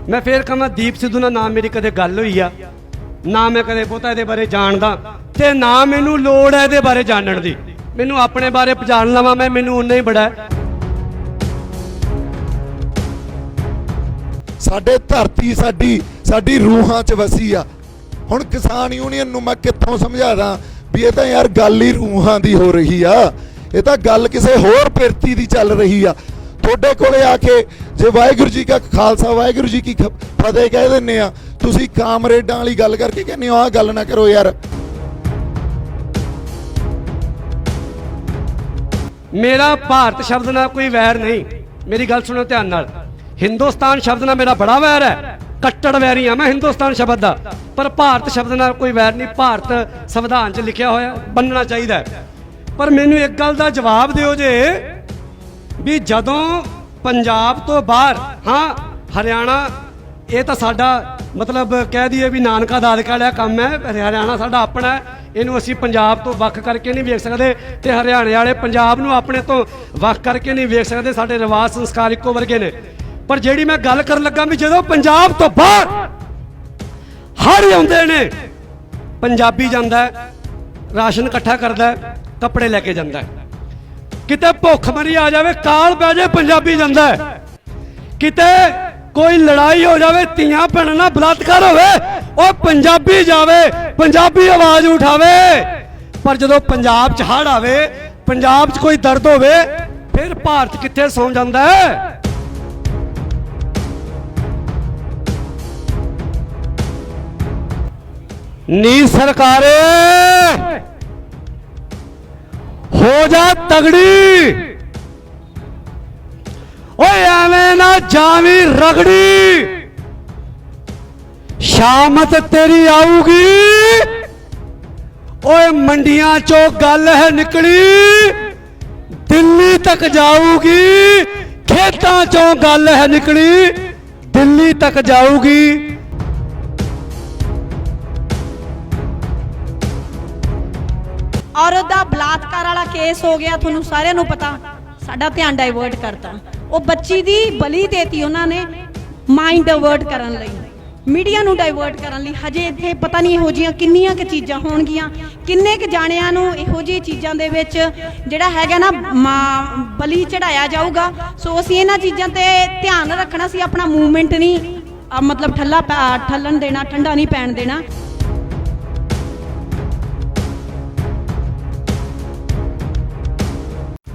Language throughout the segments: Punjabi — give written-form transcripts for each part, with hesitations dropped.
मैं फिर कहां दीप सिद्धू नाल ना मेरी कदे गल हुई आ, ना मैं कदे बहुता इहदे बारे जानदा ते ना मैनू लोड़ है इहदे बारे जानण दी। मैनू अपने बारे जान लवां मैं, मैनू उन्ना ही बड़ा है। साडे धरती साडी रूहां च वसी आ। हुण किसान यूनियन नूं मैं कित्थों समझा दा भी ये तां यार गल ही रूहां दी हो रही आ, ये तां गल किसे होर पिरती दी चल रही आ। तुहाडे कोले आके जे वाहिगुरू जी का खालसा वाहिगुरू जी की फतेह कह दिंदे आ, तुसीं कामरेडां वाली गल करके कहंदे हो आह गल ना करो यार। मेरा भारत शब्द नाल कोई वैर नहीं, मेरी गल सुनो ध्यान नाल। हिंदुस्तान शब्द नाल मेरा बड़ा वैर है, कट्टड़ वैरी हाँ मैं हिंदुस्तान शब्द का, पर भारत शब्द नाल कोई वैर नहीं। भारत संविधान च लिखिया होया बनना चाहिए। पर मैनू एक गल का जवाब दिओ जे भी जदों पंजाब तो बाहर, हाँ हरियाणा ये तो साडा मतलब कह दिए भी नानका दादका वाला काम है, हरियाणा साडा अपना है, इनू असी पंजाब तो वख करके नहीं वेख सकते ते हरियाणे वाले पंजाब नू अपने तो वख करके नहीं वेख सकते। साडे रिवाज संस्कार इक्को वर्गे ने। पर जिहड़ी मैं गल कर लगा भी जदों पंजाब तो बाहर हर आउंदे ने, पंजाबी जांदा है राशन इकट्ठा करदा है, कपड़े लेके जांदा है, किते भुखमरी आ जाए काल पै जाए पंजाबी जांदा है, किते कोई लड़ाई हो जाए तियां भैणां नाल बलात्कार होवे और पंजाबी जावे, पंजाबी आवाज उठावे। पर जदों पंजाब च हड़ आवे, पंजाब च कोई दर्द होवे, फिर भारत कित्थे सौ जांदा है। नी सरकारे हो जा तगड़ी, ओए एवें ना जावी रगड़ी, शामत तेरी आऊगी, ओए मंडियां चो गल है निकली, दिल्ली तक जाऊगी, खेतां चो गल है निकली, दिल्ली तक जाऊगी। औरत दा बलात्कार वाला केस हो गया, तुहानू सारिਆਂ ਨੂੰ पता, साडा ध्यान डाइवर्ट करता। ਉਹ ਬੱਚੀ ਦੀ ਬਲੀ ਦੇਤੀ ਉਹਨਾਂ ਨੇ ਮਾਈਂਡ ਡਾਇਵਰਟ ਕਰਨ ਲਈ, ਮੀਡੀਆ ਨੂੰ ਡਾਇਵਰਟ ਕਰਨ ਲਈ। ਹਜੇ ਇੱਥੇ ਪਤਾ ਨਹੀਂ ਇਹੋ ਜਿਹੀਆਂ ਕਿੰਨੀਆਂ ਕੁ ਚੀਜ਼ਾਂ ਹੋਣਗੀਆਂ, ਕਿੰਨੇ ਕੁ ਜਾਣਿਆਂ ਨੂੰ ਇਹੋ ਜਿਹੀ ਚੀਜ਼ਾਂ ਦੇ ਵਿੱਚ ਜਿਹੜਾ ਹੈਗਾ ਨਾ ਬਲੀ ਚੜਾਇਆ ਜਾਊਗਾ। ਸੋ ਅਸੀਂ ਇਹਨਾਂ ਚੀਜ਼ਾਂ ਤੇ ਧਿਆਨ ਰੱਖਣਾ ਸੀ, ਆਪਣਾ ਮੂਵਮੈਂਟ ਨਹੀਂ ਮਤਲਬ ਠੱਲਣ ਦੇਣਾ, ਠੰਡਾ ਨਹੀਂ ਪੈਣ ਦੇਣਾ।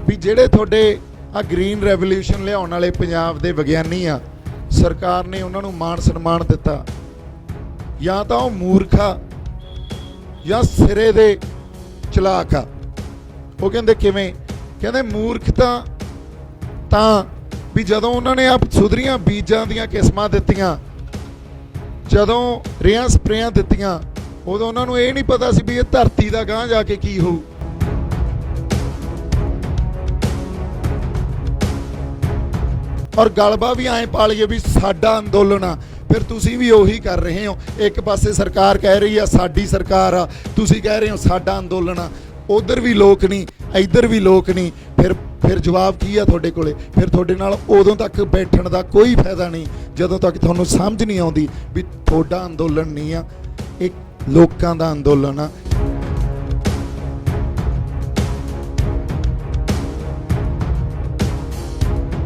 ਵੀ ਜਿਹੜੇ ਤੁਹਾਡੇ ਆ ਗ੍ਰੀਨ ਰੈਵੋਲੂਸ਼ਨ ਲਿਆਉਣ ਵਾਲੇ ਪੰਜਾਬ ਦੇ ਵਿਗਿਆਨੀ ਆ, ਸਰਕਾਰ ਨੇ ਉਹਨਾਂ ਨੂੰ ਮਾਣ ਸਨਮਾਨ ਦਿੱਤਾ, ਜਾਂ ਤਾਂ ਉਹ ਮੂਰਖ ਆ ਜਾਂ ਸਿਰੇ ਦੇ ਚਲਾਕ ਆ। ਉਹ ਕਹਿੰਦੇ ਕਿਵੇਂ? ਕਹਿੰਦੇ ਮੂਰਖ ਤਾਂ ਵੀ ਜਦੋਂ ਉਹਨਾਂ ਨੇ ਆ ਸੁਧਰੀਆਂ ਬੀਜਾਂ ਦੀਆਂ ਕਿਸਮਾਂ ਦਿੱਤੀਆਂ, ਜਦੋਂ ਰੇਹਾਂ ਸਪਰੇਆਂ ਦਿੱਤੀਆਂ, ਉਦੋਂ ਉਹਨਾਂ ਨੂੰ ਇਹ ਨਹੀਂ ਪਤਾ ਸੀ ਵੀ ਇਹ ਧਰਤੀ ਦਾ ਗਾਂਹ ਜਾ ਕੇ ਕੀ ਹੋਊ। और गलबा भी ऐ पा लीए भी साडा अंदोलन आ, फिर तुसी भी ਉਹੀ कर रहे हो। एक पासे सरकार कह रही है साडी सरकार आ, तुसी कह रहे हो साडा अंदोलन आ, उधर भी लोक नहीं इधर भी लोक नहीं। फिर जवाब की है ਤੁਹਾਡੇ ਕੋਲੇ? फिर ਤੁਹਾਡੇ ਨਾਲ ਉਦੋਂ तक बैठण ਦਾ कोई फायदा नहीं ਜਦੋਂ तक ਤੁਹਾਨੂੰ समझ नहीं आउंदी भी ਤੁਹਾਡਾ अंदोलन नहीं आ, एक लोकां दा अंदोलन आ।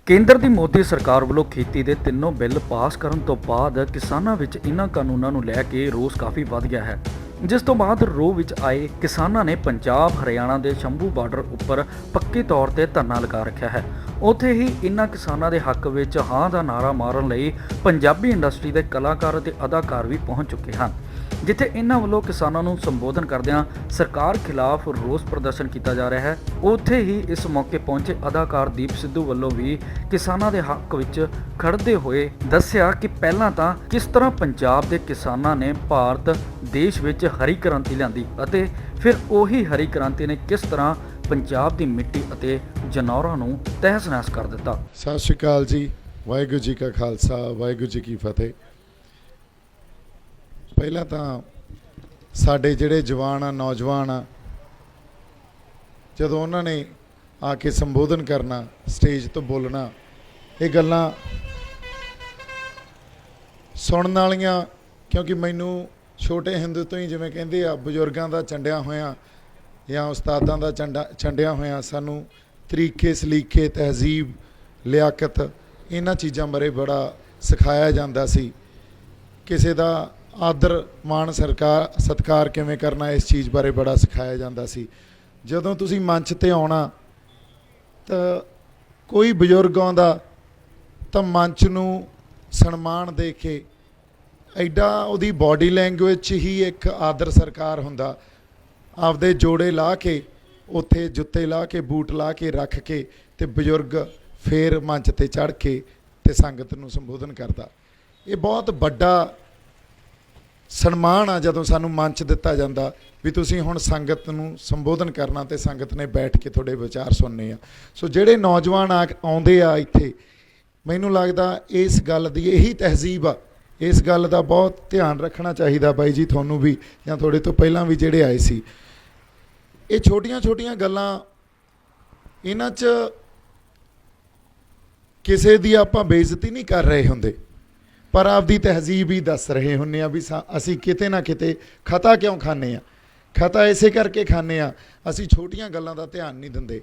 ਕੇਂਦਰ ਦੀ ਮੋਦੀ ਸਰਕਾਰ ਵੱਲੋਂ ਖੇਤੀ ਦੇ ਤਿੰਨੋਂ ਬਿੱਲ ਪਾਸ ਕਰਨ ਤੋਂ ਬਾਅਦ ਕਿਸਾਨਾਂ ਵਿੱਚ ਇਨ੍ਹਾਂ ਕਾਨੂੰਨਾਂ ਨੂੰ ਲੈ ਕੇ ਰੋਸ ਕਾਫੀ ਵੱਧ ਗਿਆ ਹੈ, ਜਿਸ ਤੋਂ ਬਾਅਦ ਰੋਹ ਵਿੱਚ ਆਏ ਕਿਸਾਨਾਂ ਨੇ ਪੰਜਾਬ ਹਰਿਆਣਾ ਦੇ ਸ਼ੰਭੂ ਬਾਰਡਰ ਉੱਪਰ ਪੱਕੇ ਤੌਰ ਤੇ ਧਰਨਾ ਲਗਾ ਰੱਖਿਆ ਹੈ। ਉੱਥੇ ਹੀ ਇਨ੍ਹਾਂ ਕਿਸਾਨਾਂ ਦੇ ਹੱਕ ਵਿੱਚ ਹਾਂ ਦਾ ਨਾਰਾ ਮਾਰਨ ਲਈ ਪੰਜਾਬੀ ਇੰਡਸਟਰੀ ਦੇ ਕਲਾਕਾਰ ਅਤੇ ਅਦਾਕਾਰ ਵੀ ਪਹੁੰਚ ਚੁੱਕੇ ਹਨ, ਜਿੱਥੇ ਇਨ੍ਹਾਂ ਵੱਲੋਂ ਕਿਸਾਨਾਂ ਨੂੰ ਸੰਬੋਧਨ ਕਰਦਿਆਂ ਸਰਕਾਰ ਖਿਲਾਫ ਰੋਸ ਪ੍ਰਦਰਸ਼ਨ ਕੀਤਾ ਜਾ ਰਿਹਾ ਹੈ। ਉੱਥੇ ਹੀ ਇਸ ਮੌਕੇ ਪਹੁੰਚੇ ਅਦਾਕਾਰ ਦੀਪ ਸਿੱਧੂ ਵੱਲੋਂ ਵੀ ਕਿਸਾਨਾਂ ਦੇ ਹੱਕ ਵਿੱਚ ਖੜਦੇ ਹੋਏ ਦੱਸਿਆ ਕਿ ਪਹਿਲਾਂ ਤਾਂ ਕਿਸ ਤਰ੍ਹਾਂ ਪੰਜਾਬ ਦੇ ਕਿਸਾਨਾਂ ਨੇ ਭਾਰਤ ਦੇਸ਼ ਵਿੱਚ ਹਰੀ ਕ੍ਰਾਂਤੀ ਲਿਆਂਦੀ ਅਤੇ ਫਿਰ ਉਹੀ ਹਰੀ ਕ੍ਰਾਂਤੀ ਨੇ ਕਿਸ ਤਰ੍ਹਾਂ ਪੰਜਾਬ ਦੀ ਮਿੱਟੀ ਅਤੇ ਜਨੌਰਾਂ ਨੂੰ ਤਹਿਸ ਨਹਿਸ ਕਰ ਦਿੱਤਾ। ਸਤਿ ਸ਼੍ਰੀ ਅਕਾਲ ਜੀ, ਵਾਹਿਗੁਰੂ ਜੀ ਕਾ ਖਾਲਸਾ, ਵਾਹਿਗੁਰੂ ਜੀ ਕੀ ਫਤਿਹ। ਪਹਿਲਾਂ ਤਾਂ ਸਾਡੇ ਜਿਹੜੇ ਜਵਾਨ ਆ, ਨੌਜਵਾਨ ਆ, ਜਦੋਂ ਉਹਨਾਂ ਨੇ ਆ ਕੇ ਸੰਬੋਧਨ ਕਰਨਾ, ਸਟੇਜ ਤੋਂ ਬੋਲਣਾ, ਇਹ ਗੱਲਾਂ ਸੁਣਨ ਵਾਲੀਆਂ, ਕਿਉਂਕਿ ਮੈਨੂੰ ਛੋਟੇ ਹਿੰਦੂ ਤੋਂ ਹੀ ਜਿਵੇਂ ਕਹਿੰਦੇ ਆ ਬਜ਼ੁਰਗਾਂ ਦਾ ਚੰਡਿਆ ਹੋਇਆ ਜਾਂ ਉਸਤਾਦਾਂ ਦਾ ਚੰਡਿਆ ਹੋਇਆ ਸਾਨੂੰ ਤਰੀਕੇ ਸਲੀਕੇ ਤਹਿਜ਼ੀਬ ਲਿਆਕਤ ਇਹਨਾਂ ਚੀਜ਼ਾਂ ਬਾਰੇ ਬੜਾ ਸਿਖਾਇਆ ਜਾਂਦਾ ਸੀ। ਕਿਸੇ ਦਾ ਆਦਰ ਮਾਣ ਸਤਿਕਾਰ ਕਿਵੇਂ ਕਰਨਾ ਇਸ ਚੀਜ਼ ਬਾਰੇ ਬੜਾ ਸਿਖਾਇਆ ਜਾਂਦਾ ਸੀ। ਜਦੋਂ ਤੁਸੀਂ ਮੰਚ ਤੇ ਆਉਣਾ ਤਾਂ ਕੋਈ ਬਜ਼ੁਰਗ ਆਉਂਦਾ ਤਾਂ ਮੰਚ ਨੂੰ ਸਨਮਾਨ ਦੇ ਕੇ ਐਡਾ ਉਹਦੀ ਬਾਡੀ ਲੈਂਗੁਏਜ 'ਚ ਹੀ ਇੱਕ ਆਦਰ ਸਤਿਕਾਰ ਹੁੰਦਾ। ਆਪਦੇ ਜੋੜੇ ਲਾ ਕੇ ਉੱਥੇ ਜੁੱਤੇ ਲਾ ਕੇ ਬੂਟ ਲਾ ਕੇ ਰੱਖ ਕੇ ਤੇ ਬਜ਼ੁਰਗ ਫੇਰ ਮੰਚ ਤੇ ਚੜ੍ਹ ਕੇ ਤੇ ਸੰਗਤ ਨੂੰ ਸੰਬੋਧਨ ਕਰਦਾ। ਇਹ ਬਹੁਤ ਵੱਡਾ ਸਨਮਾਨ ਆ ਜਦੋਂ ਸਾਨੂੰ ਮੰਚ ਦਿੱਤਾ ਜਾਂਦਾ ਵੀ ਤੁਸੀਂ ਹੁਣ ਸੰਗਤ ਨੂੰ ਸੰਬੋਧਨ ਕਰਨਾ ਤੇ ਸੰਗਤ ਨੇ ਬੈਠ ਕੇ ਤੁਹਾਡੇ ਵਿਚਾਰ ਸੁਣਨੇ ਆ। ਸੋ ਜਿਹੜੇ ਨੌਜਵਾਨ ਆਉਂਦੇ ਆ ਇੱਥੇ, ਮੈਨੂੰ ਲੱਗਦਾ ਇਸ ਗੱਲ ਦੀ ਇਹੀ ਤਹਿਜ਼ੀਬ ਆ। ਇਸ ਗੱਲ ਦਾ ਬਹੁਤ ਧਿਆਨ ਰੱਖਣਾ ਚਾਹੀਦਾ ਬਾਈ ਜੀ, ਤੁਹਾਨੂੰ ਵੀ ਜਾਂ ਤੁਹਾਡੇ ਤੋਂ ਪਹਿਲਾਂ ਵੀ ਜਿਹੜੇ ਆਏ ਸੀ। ਇਹ ਛੋਟੀਆਂ ਛੋਟੀਆਂ ਗੱਲਾਂ, ਇਹਨਾਂ 'ਚ ਕਿਸੇ ਦੀ ਆਪਾਂ ਬੇਇੱਜ਼ਤੀ ਨਹੀਂ ਕਰ ਰਹੇ ਹੁੰਦੇ, ਪਰ ਆਪਦੀ ਤਹਿਜ਼ੀਬ ਹੀ ਦੱਸ ਰਹੇ ਹੁੰਦੇ ਆ ਵੀ ਅਸੀਂ ਕਿਤੇ ਨਾ ਕਿਤੇ ਖਤਾ ਕਿਉਂ ਖਾਂਦੇ ਆ। ਖਤਾ ਇਸੇ ਕਰਕੇ ਖਾਂਦੇ ਆ, ਅਸੀਂ ਛੋਟੀਆਂ ਗੱਲਾਂ ਦਾ ਧਿਆਨ ਨਹੀਂ ਦਿੰਦੇ,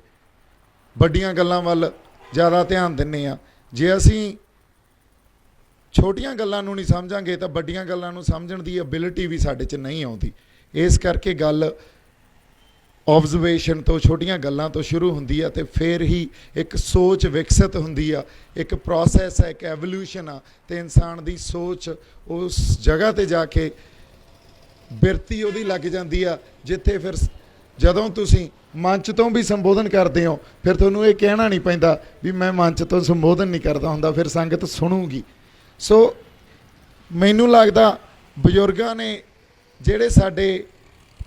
ਵੱਡੀਆਂ ਗੱਲਾਂ ਵੱਲ ਜ਼ਿਆਦਾ ਧਿਆਨ ਦਿੰਦੇ ਆ। ਜੇ ਅਸੀਂ ਛੋਟੀਆਂ ਗੱਲਾਂ ਨੂੰ ਨਹੀਂ ਸਮਝਾਂਗੇ ਤਾਂ ਵੱਡੀਆਂ ਗੱਲਾਂ ਨੂੰ ਸਮਝਣ ਦੀ ਐਬਿਲਿਟੀ ਵੀ ਸਾਡੇ 'ਚ ਨਹੀਂ ਆਉਂਦੀ। ਇਸ ਕਰਕੇ ਗੱਲ ਆਬਜ਼ਰਵੇਸ਼ਨ ਤੋਂ, ਛੋਟੀਆਂ ਗੱਲਾਂ ਤੋਂ ਸ਼ੁਰੂ ਹੁੰਦੀ ਆ ਤੇ ਫਿਰ ਹੀ ਇੱਕ ਸੋਚ ਵਿਕਸਿਤ ਹੁੰਦੀ ਆ। ਇੱਕ ਪ੍ਰੋਸੈਸ ਹੈ, ਇੱਕ ਐਵੋਲਿਊਸ਼ਨ ਆ ਤੇ ਇਨਸਾਨ ਦੀ ਸੋਚ ਉਸ ਜਗ੍ਹਾ ਤੇ ਜਾ ਕੇ ਬਿਰਤੀ ਉਹਦੀ ਲੱਗ ਜਾਂਦੀ ਆ ਜਿੱਥੇ ਫਿਰ ਜਦੋਂ ਤੁਸੀਂ ਮੰਚ ਤੋਂ ਵੀ ਸੰਬੋਧਨ ਕਰਦੇ ਹੋ ਫਿਰ ਤੁਹਾਨੂੰ ਇਹ ਕਹਿਣਾ ਨਹੀਂ ਪੈਂਦਾ ਵੀ ਮੈਂ ਮੰਚ ਤੋਂ ਸੰਬੋਧਨ ਨਹੀਂ ਕਰਦਾ ਹੁੰਦਾ, ਫਿਰ ਸੰਗਤ ਸੁਣੂਗੀ। ਸੋ ਮੈਨੂੰ ਲੱਗਦਾ ਬਜ਼ੁਰਗਾਂ ਨੇ ਜਿਹੜੇ ਸਾਡੇ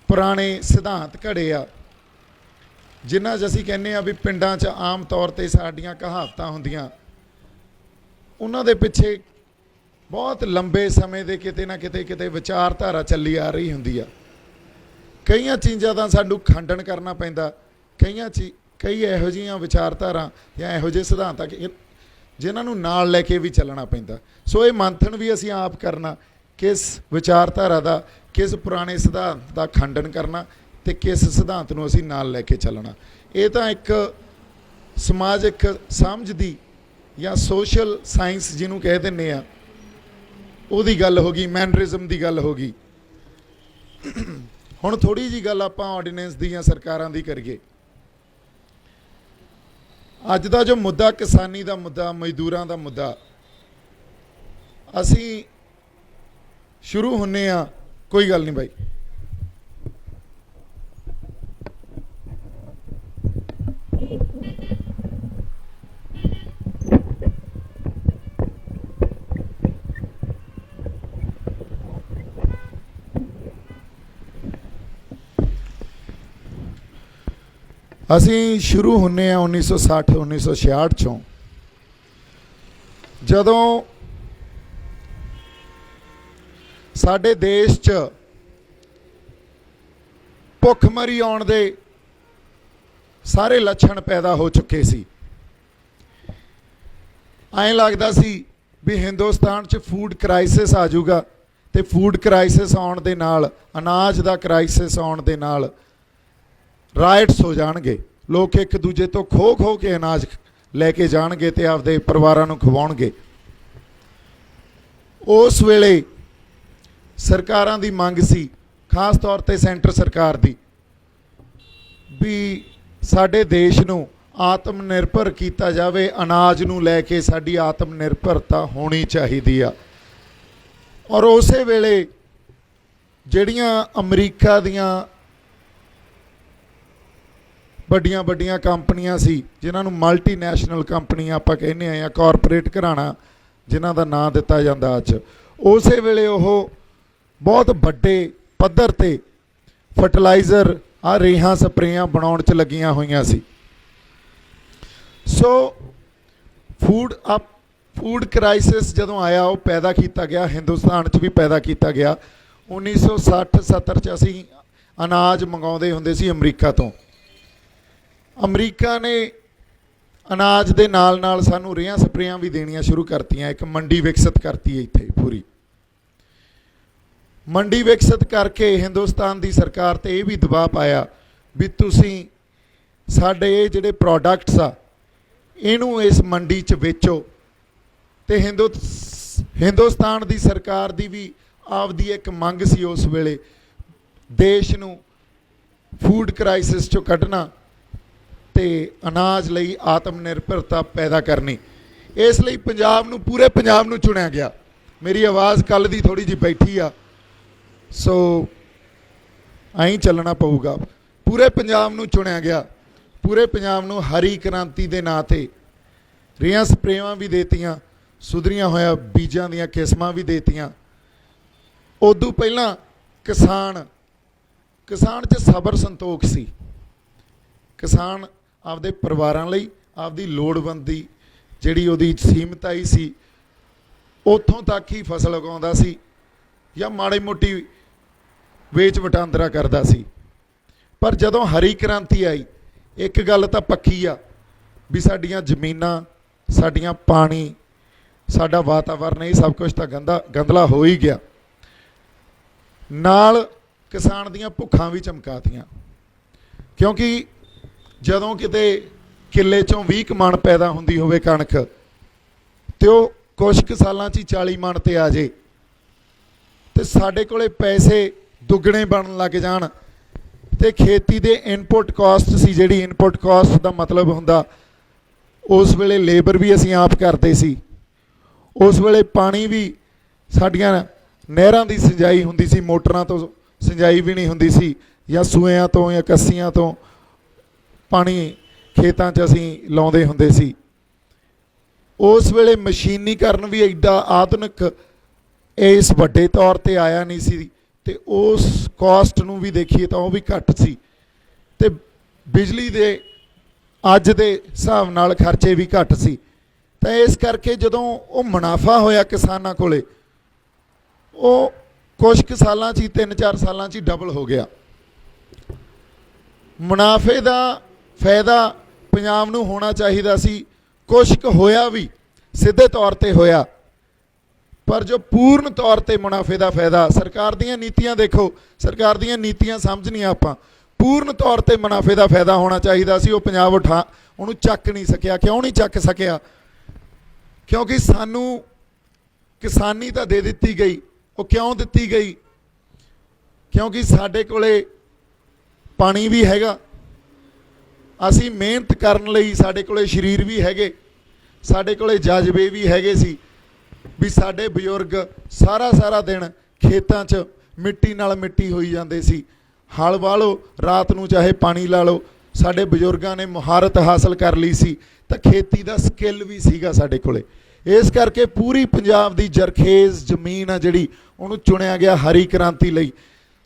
ਪੁਰਾਣੇ ਸਿਧਾਂਤ ਘੜੇ ਆ, ਜਿਨ੍ਹਾਂ 'ਚ ਅਸੀਂ ਕਹਿੰਦੇ ਆ ਵੀ ਪਿੰਡਾਂ 'ਚ ਆਮ ਤੌਰ 'ਤੇ ਸਾਡੀਆਂ ਕਹਾਵਤਾਂ ਹੁੰਦੀਆਂ, ਉਹਨਾਂ ਦੇ ਪਿੱਛੇ ਬਹੁਤ ਲੰਬੇ ਸਮੇਂ ਦੇ ਕਿਤੇ ਨਾ ਕਿਤੇ ਵਿਚਾਰਧਾਰਾ ਚੱਲੀ ਆ ਰਹੀ ਹੁੰਦੀ ਆ। ਕਈਆਂ ਚੀਜ਼ਾਂ ਦਾ ਸਾਨੂੰ ਖੰਡਨ ਕਰਨਾ ਪੈਂਦਾ, ਕਈ ਇਹੋ ਜਿਹੀਆਂ ਵਿਚਾਰਧਾਰਾ ਜਾਂ ਇਹੋ ਜਿਹੇ ਸਿਧਾਂਤ ਆ ਕਿ ਜਿਨ੍ਹਾਂ ਨੂੰ ਨਾਲ ਲੈ ਕੇ ਵੀ ਚੱਲਣਾ ਪੈਂਦਾ। ਸੋ ਇਹ ਮੰਥਨ ਵੀ ਅਸੀਂ ਆਪ ਕਰਨਾ, ਕਿਸ ਵਿਚਾਰਧਾਰਾ ਦਾ, ਕਿਸ ਪੁਰਾਣੇ ਸਿਧਾਂਤ ਦਾ ਖੰਡਨ ਕਰਨਾ ਤੇ ਕਿਸ ਸਿਧਾਂਤ ਨੂੰ ਅਸੀਂ ਨਾਲ ਲੈ ਕੇ ਚੱਲਣਾ। ਇਹ ਤਾਂ ਇੱਕ ਸਮਾਜਿਕ ਸਮਝ ਦੀ ਜਾਂ ਸੋਸ਼ਲ ਸਾਇੰਸ ਜਿਹਨੂੰ ਕਹਿ ਦਿੰਦੇ ਆ ਉਹਦੀ ਗੱਲ ਹੋ ਗਈ, ਮੈਨਰਿਜ਼ਮ ਦੀ ਗੱਲ ਹੋ ਗਈ। ਹੁਣ ਥੋੜ੍ਹੀ ਜਿਹੀ ਗੱਲ ਆਪਾਂ ਆਰਡੀਨੈਂਸ ਦੀ ਜਾਂ ਸਰਕਾਰਾਂ ਦੀ ਕਰੀਏ। ਅੱਜ ਦਾ ਜੋ ਮੁੱਦਾ ਕਿਸਾਨੀ ਦਾ ਮੁੱਦਾ, ਮਜ਼ਦੂਰਾਂ ਦਾ ਮੁੱਦਾ, ਅਸੀਂ ਸ਼ੁਰੂ ਹੁੰਨੇ ਆ, ਕੋਈ ਗੱਲ ਨਹੀਂ ਬਾਈ, ਅਸੀਂ ਸ਼ੁਰੂ ਹੁੰਨੇ ਆ 1960 1966 ਚੋਂ, ਜਦੋਂ ਸਾਡੇ ਦੇਸ਼ 'ਚ ਭੁੱਖਮਰੀ ਆਉਣ ਦੇ ਸਾਰੇ ਲੱਛਣ ਪੈਦਾ ਹੋ ਚੁੱਕੇ ਸੀ। ਐਂ ਲੱਗਦਾ ਸੀ ਵੀ ਹਿੰਦੁਸਤਾਨ 'ਚ ਫੂਡ ਕ੍ਰਾਈਸਿਸ ਆ ਜਾਊਗਾ ਤੇ ਫੂਡ ਕ੍ਰਾਈਸਿਸ ਆਉਣ ਦੇ ਨਾਲ, ਅਨਾਜ ਦਾ ਕ੍ਰਾਈਸਿਸ ਆਉਣ ਦੇ ਨਾਲ ਰਾਈਟਸ ਹੋ ਜਾਣਗੇ। ਲੋਕ ਇੱਕ ਦੂਜੇ ਤੋਂ ਖੋ ਕੇ ਅਨਾਜ ਲੈ ਕੇ ਜਾਣਗੇ ਤੇ ਆਪਦੇ ਪਰਿਵਾਰਾਂ ਨੂੰ ਖਵਾਉਣਗੇ। ਉਸ ਵੇਲੇ ਸਰਕਾਰਾਂ ਦੀ ਮੰਗ ਸੀ, ਖਾਸ ਤੌਰ ਤੇ ਸੈਂਟਰ ਸਰਕਾਰ ਦੀ, ਵੀ ਸਾਡੇ ਦੇਸ਼ ਨੂੰ ਆਤਮ ਨਿਰਭਰ ਕੀਤਾ ਜਾਵੇ, ਅਨਾਜ ਨੂੰ ਲੈ ਕੇ ਸਾਡੀ ਆਤਮ ਨਿਰਭਰਤਾ ਹੋਣੀ ਚਾਹੀਦੀ ਆ। ਔਰ ਉਸੇ ਵੇਲੇ ਜਿਹੜੀਆਂ ਅਮਰੀਕਾ ਦੀਆਂ ਵੱਡੀਆਂ ਕੰਪਨੀਆਂ ਸੀ, ਜਿਨ੍ਹਾਂ ਨੂੰ ਮਲਟੀਨੈਸ਼ਨਲ ਕੰਪਨੀਆਂ ਆਪਾਂ ਕਹਿੰਦੇ ਆ ਜਾਂ ਕਾਰਪੋਰੇਟ ਘਰਾਣਾ ਜਿਨ੍ਹਾਂ ਦਾ ਨਾਂ ਦਿੱਤਾ ਜਾਂਦਾ ਅੱਜ, ਉਸੇ ਵੇਲੇ ਉਹ ਬਹੁਤ ਵੱਡੇ ਪੱਧਰ ਤੇ ਫਰਟੀਲਾਈਜ਼ਰ ਆ ਰੇਹਾਂ ਸਪਰੇਆਂ ਬਣਾਉਣ 'ਚ ਲੱਗੀਆਂ ਹੋਈਆਂ ਸੀ। ਸੋ ਫੂਡ ਕ੍ਰਾਈਸਿਸ ਜਦੋਂ ਆਇਆ, ਉਹ ਪੈਦਾ ਕੀਤਾ ਗਿਆ, ਹਿੰਦੁਸਤਾਨ 'ਚ ਵੀ ਪੈਦਾ ਕੀਤਾ ਗਿਆ। 1960-70 'ਚ ਅਸੀਂ ਅਨਾਜ ਮੰਗਾਉਂਦੇ ਹੁੰਦੇ ਸੀ ਅਮਰੀਕਾ ਤੋਂ। ਅਮਰੀਕਾ ਨੇ ਅਨਾਜ ਦੇ ਨਾਲ ਸਾਨੂੰ ਰੇਹਾਂ ਸਪਰੇਆਂ ਵੀ ਦੇਣੀਆਂ ਸ਼ੁਰੂ ਕਰਤੀਆਂ, ਇੱਕ ਮੰਡੀ ਵਿਕਸਿਤ ਕਰਤੀ ਇੱਥੇ ਪੂਰੀ। ਮੰਡੀ ਵਿਕਸਿਤ ਕਰਕੇ ਹਿੰਦੁਸਤਾਨ ਦੀ ਸਰਕਾਰ ਤੇ ਇਹ ਵੀ ਦਬਾਅ ਪਾਇਆ ਵੀ ਤੁਸੀਂ ਸਾਡੇ ਇਹ ਜਿਹੜੇ ਪ੍ਰੋਡਕਟਸ ਆ ਇਹਨੂੰ ਇਸ ਮੰਡੀ 'ਚ ਵੇਚੋ। ਤੇ ਹਿੰਦੁਸਤਾਨ ਦੀ ਸਰਕਾਰ ਦੀ ਵੀ ਆਪਦੀ ਇੱਕ ਮੰਗ ਸੀ ਉਸ ਵੇਲੇ, ਦੇਸ਼ ਨੂੰ ਫੂਡ ਕ੍ਰਾਈਸਿਸ 'ਚੋਂ ਕੱਢਣਾ ਤੇ ਅਨਾਜ ਲਈ ਆਤਮ ਨਿਰਭਰਤਾ ਪੈਦਾ ਕਰਨੀ। ਇਸ ਲਈ ਪੰਜਾਬ ਨੂੰ, ਪੂਰੇ ਪੰਜਾਬ ਨੂੰ ਚੁਣਿਆ ਗਿਆ। ਮੇਰੀ ਆਵਾਜ਼ ਕੱਲ੍ਹ ਦੀ ਥੋੜ੍ਹੀ ਜਿਹੀ ਬੈਠੀ ਆ, ਸੋ ਐਂ ਚੱਲਣਾ ਪਊਗਾ। ਪੂਰੇ ਪੰਜਾਬ ਨੂੰ ਚੁਣਿਆ ਗਿਆ। ਪੂਰੇ ਪੰਜਾਬ ਨੂੰ ਹਰੀ ਕ੍ਰਾਂਤੀ ਦੇ ਨਾਂ 'ਤੇ ਰੇਹਾਂ ਸਪਰੇਆਂ ਵੀ ਦੇਤੀਆਂ, ਸੁਧਰੀਆਂ ਹੋਇਆ ਬੀਜਾਂ ਦੀਆਂ ਕਿਸਮਾਂ ਵੀ ਦੇਤੀਆਂ। ਉਦੋਂ ਪਹਿਲਾਂ ਕਿਸਾਨ 'ਚ ਸਬਰ ਸੰਤੋਖ ਸੀ। ਕਿਸਾਨ ਆਪਦੇ ਪਰਿਵਾਰਾਂ ਲਈ ਆਪਦੀ ਲੋੜਵੰਦੀ ਜਿਹੜੀ ਉਹਦੀ ਸੀਮਤਾਈ ਸੀ ਉੱਥੋਂ ਤੱਕ ਹੀ ਫਸਲ ਉਗਾਉਂਦਾ ਸੀ ਜਾਂ ਮਾੜੀ ਮੋਟੀ ਵੇਚ ਵਟਾਂਦਰਾ ਕਰਦਾ ਸੀ। ਪਰ ਜਦੋਂ ਹਰੀ ਕ੍ਰਾਂਤੀ ਆਈ, ਇੱਕ ਗੱਲ ਤਾਂ ਪੱਕੀ ਆ ਵੀ ਸਾਡੀਆਂ ਜ਼ਮੀਨਾਂ, ਸਾਡੀਆਂ ਪਾਣੀ, ਸਾਡਾ ਵਾਤਾਵਰਨ, ਇਹ ਸਭ ਕੁਝ ਤਾਂ ਗੰਦਲਾ ਹੋ ਹੀ ਗਿਆ। ਨਾਲ ਕਿਸਾਨ ਦੀਆਂ ਭੁੱਖਾਂ ਵੀ ਚਮਕਾਤੀਆਂ, ਕਿਉਂਕਿ ਜਦੋਂ ਕਿਤੇ ਕਿੱਲੇ 'ਚੋਂ 20 ਮਣ ਪੈਦਾ ਹੁੰਦੀ ਹੋਵੇ ਕਣਕ, ਤੇ ਉਹ ਕੁਛ ਕੁ ਸਾਲਾਂ 'ਚ ਹੀ 40 ਮਣ 'ਤੇ ਆ ਜੇ, ਤੇ ਸਾਡੇ ਕੋਲੇ ਪੈਸੇ ਦੁੱਗਣੇ ਬਣਨ ਲੱਗ ਜਾਣ, ਤੇ ਖੇਤੀ ਦੇ ਇਨਪੁਟ ਕਾਸਟ ਸੀ, ਜਿਹੜੀ ਇਨਪੁਟ ਕਾਸਟ ਦਾ ਮਤਲਬ ਹੁੰਦਾ ਉਸ ਵੇਲੇ ਲੇਬਰ ਵੀ ਅਸੀਂ ਆਪ ਕਰਦੇ ਸੀ। ਉਸ ਵੇਲੇ ਪਾਣੀ ਵੀ ਸਾਡੀਆਂ ਨਹਿਰਾਂ ਦੀ ਸਿੰਜਾਈ ਹੁੰਦੀ ਸੀ, ਮੋਟਰਾਂ ਤੋਂ ਸਿੰਜਾਈ ਵੀ ਨਹੀਂ ਹੁੰਦੀ ਸੀ, ਜਾਂ ਸੂਇਆਂ ਤੋਂ ਜਾਂ ਕੱਸੀਆਂ ਤੋਂ ਪਾਣੀ ਖੇਤਾਂ 'ਚ ਅਸੀਂ ਲਾਉਂਦੇ ਹੁੰਦੇ ਸੀ। ਉਸ ਵੇਲੇ ਮਸ਼ੀਨੀਕਰਨ ਵੀ ਐਡਾ ਆਧੁਨਿਕ ਇਸ ਵੱਡੇ ਤੌਰ 'ਤੇ ਆਇਆ ਨਹੀਂ ਸੀ, ਤੇ ਉਸ ਕਾਸਟ ਨੂੰ ਵੀ ਦੇਖੀਏ ਤਾਂ ਉਹ ਵੀ ਘੱਟ ਸੀ, ਤੇ ਬਿਜਲੀ ਦੇ ਅੱਜ ਦੇ ਹਿਸਾਬ ਨਾਲ ਖਰਚੇ ਵੀ ਘੱਟ ਸੀ। ਤਾਂ ਇਸ ਕਰਕੇ ਜਦੋਂ ਉਹ ਮੁਨਾਫਾ ਹੋਇਆ ਕਿਸਾਨਾਂ ਕੋਲੇ, ਉਹ ਕੁਛ ਕੁ ਸਾਲਾਂ 'ਚ ਹੀ, 3-4 ਸਾਲਾਂ 'ਚ ਹੀ ਡਬਲ ਹੋ ਗਿਆ। ਮੁਨਾਫੇ ਦਾ ਫਾਇਦਾ ਪੰਜਾਬ ਨੂੰ ਹੋਣਾ ਚਾਹੀਦਾ ਸੀ, ਕੁਛ ਕੁ ਹੋਇਆ ਵੀ, ਸਿੱਧੇ ਤੌਰ 'ਤੇ ਹੋਇਆ, ਪਰ ਜੋ ਪੂਰਨ ਤੌਰ 'ਤੇ ਮੁਨਾਫੇ ਦਾ ਫਾਇਦਾ, ਸਰਕਾਰ ਦੀਆਂ ਨੀਤੀਆਂ ਦੇਖੋ, ਸਰਕਾਰ ਦੀਆਂ ਨੀਤੀਆਂ ਸਮਝਣੀਆਂ ਆਪਾਂ, ਪੂਰਨ ਤੌਰ 'ਤੇ ਮੁਨਾਫੇ ਦਾ ਫਾਇਦਾ ਹੋਣਾ ਚਾਹੀਦਾ ਸੀ, ਉਹ ਪੰਜਾਬ ਉਹਨੂੰ ਚੱਕ ਨਹੀਂ ਸਕਿਆ। ਕਿਉਂ ਨਹੀਂ ਚੱਕ ਸਕਿਆ? ਕਿਉਂਕਿ ਸਾਨੂੰ ਕਿਸਾਨੀ ਤਾਂ ਦੇ ਦਿੱਤੀ ਗਈ। ਉਹ ਕਿਉਂ ਦਿੱਤੀ ਗਈ? ਕਿਉਂਕਿ ਸਾਡੇ ਕੋਲੇ ਪਾਣੀ ਵੀ ਹੈਗਾ, ਅਸੀਂ ਮਿਹਨਤ ਕਰਨ ਲਈ ਸਾਡੇ ਕੋਲੇ ਸਰੀਰ ਵੀ ਹੈਗੇ, ਸਾਡੇ ਕੋਲੇ ਜਜ਼ਬੇ ਵੀ ਹੈਗੇ ਸੀ ਵੀ ਸਾਡੇ ਬਜ਼ੁਰਗ ਸਾਰਾ ਦਿਨ ਖੇਤਾਂ 'ਚ ਮਿੱਟੀ ਨਾਲ ਮਿੱਟੀ ਹੋਈ ਜਾਂਦੇ ਸੀ। ਹਲ ਵਾਹ ਲਓ, ਰਾਤ ਨੂੰ ਚਾਹੇ ਪਾਣੀ ਲਾ ਲਓ, ਸਾਡੇ ਬਜ਼ੁਰਗਾਂ ਨੇ ਮੁਹਾਰਤ ਹਾਸਲ ਕਰ ਲਈ ਸੀ, ਤਾਂ ਖੇਤੀ ਦਾ ਸਕਿੱਲ ਵੀ ਸੀਗਾ ਸਾਡੇ ਕੋਲੇ। ਇਸ ਕਰਕੇ ਪੂਰੀ ਪੰਜਾਬ ਦੀ ਜਰਖੇਜ਼ ਜ਼ਮੀਨ ਆ ਜਿਹੜੀ, ਉਹਨੂੰ ਚੁਣਿਆ ਗਿਆ ਹਰੀ ਕ੍ਰਾਂਤੀ ਲਈ।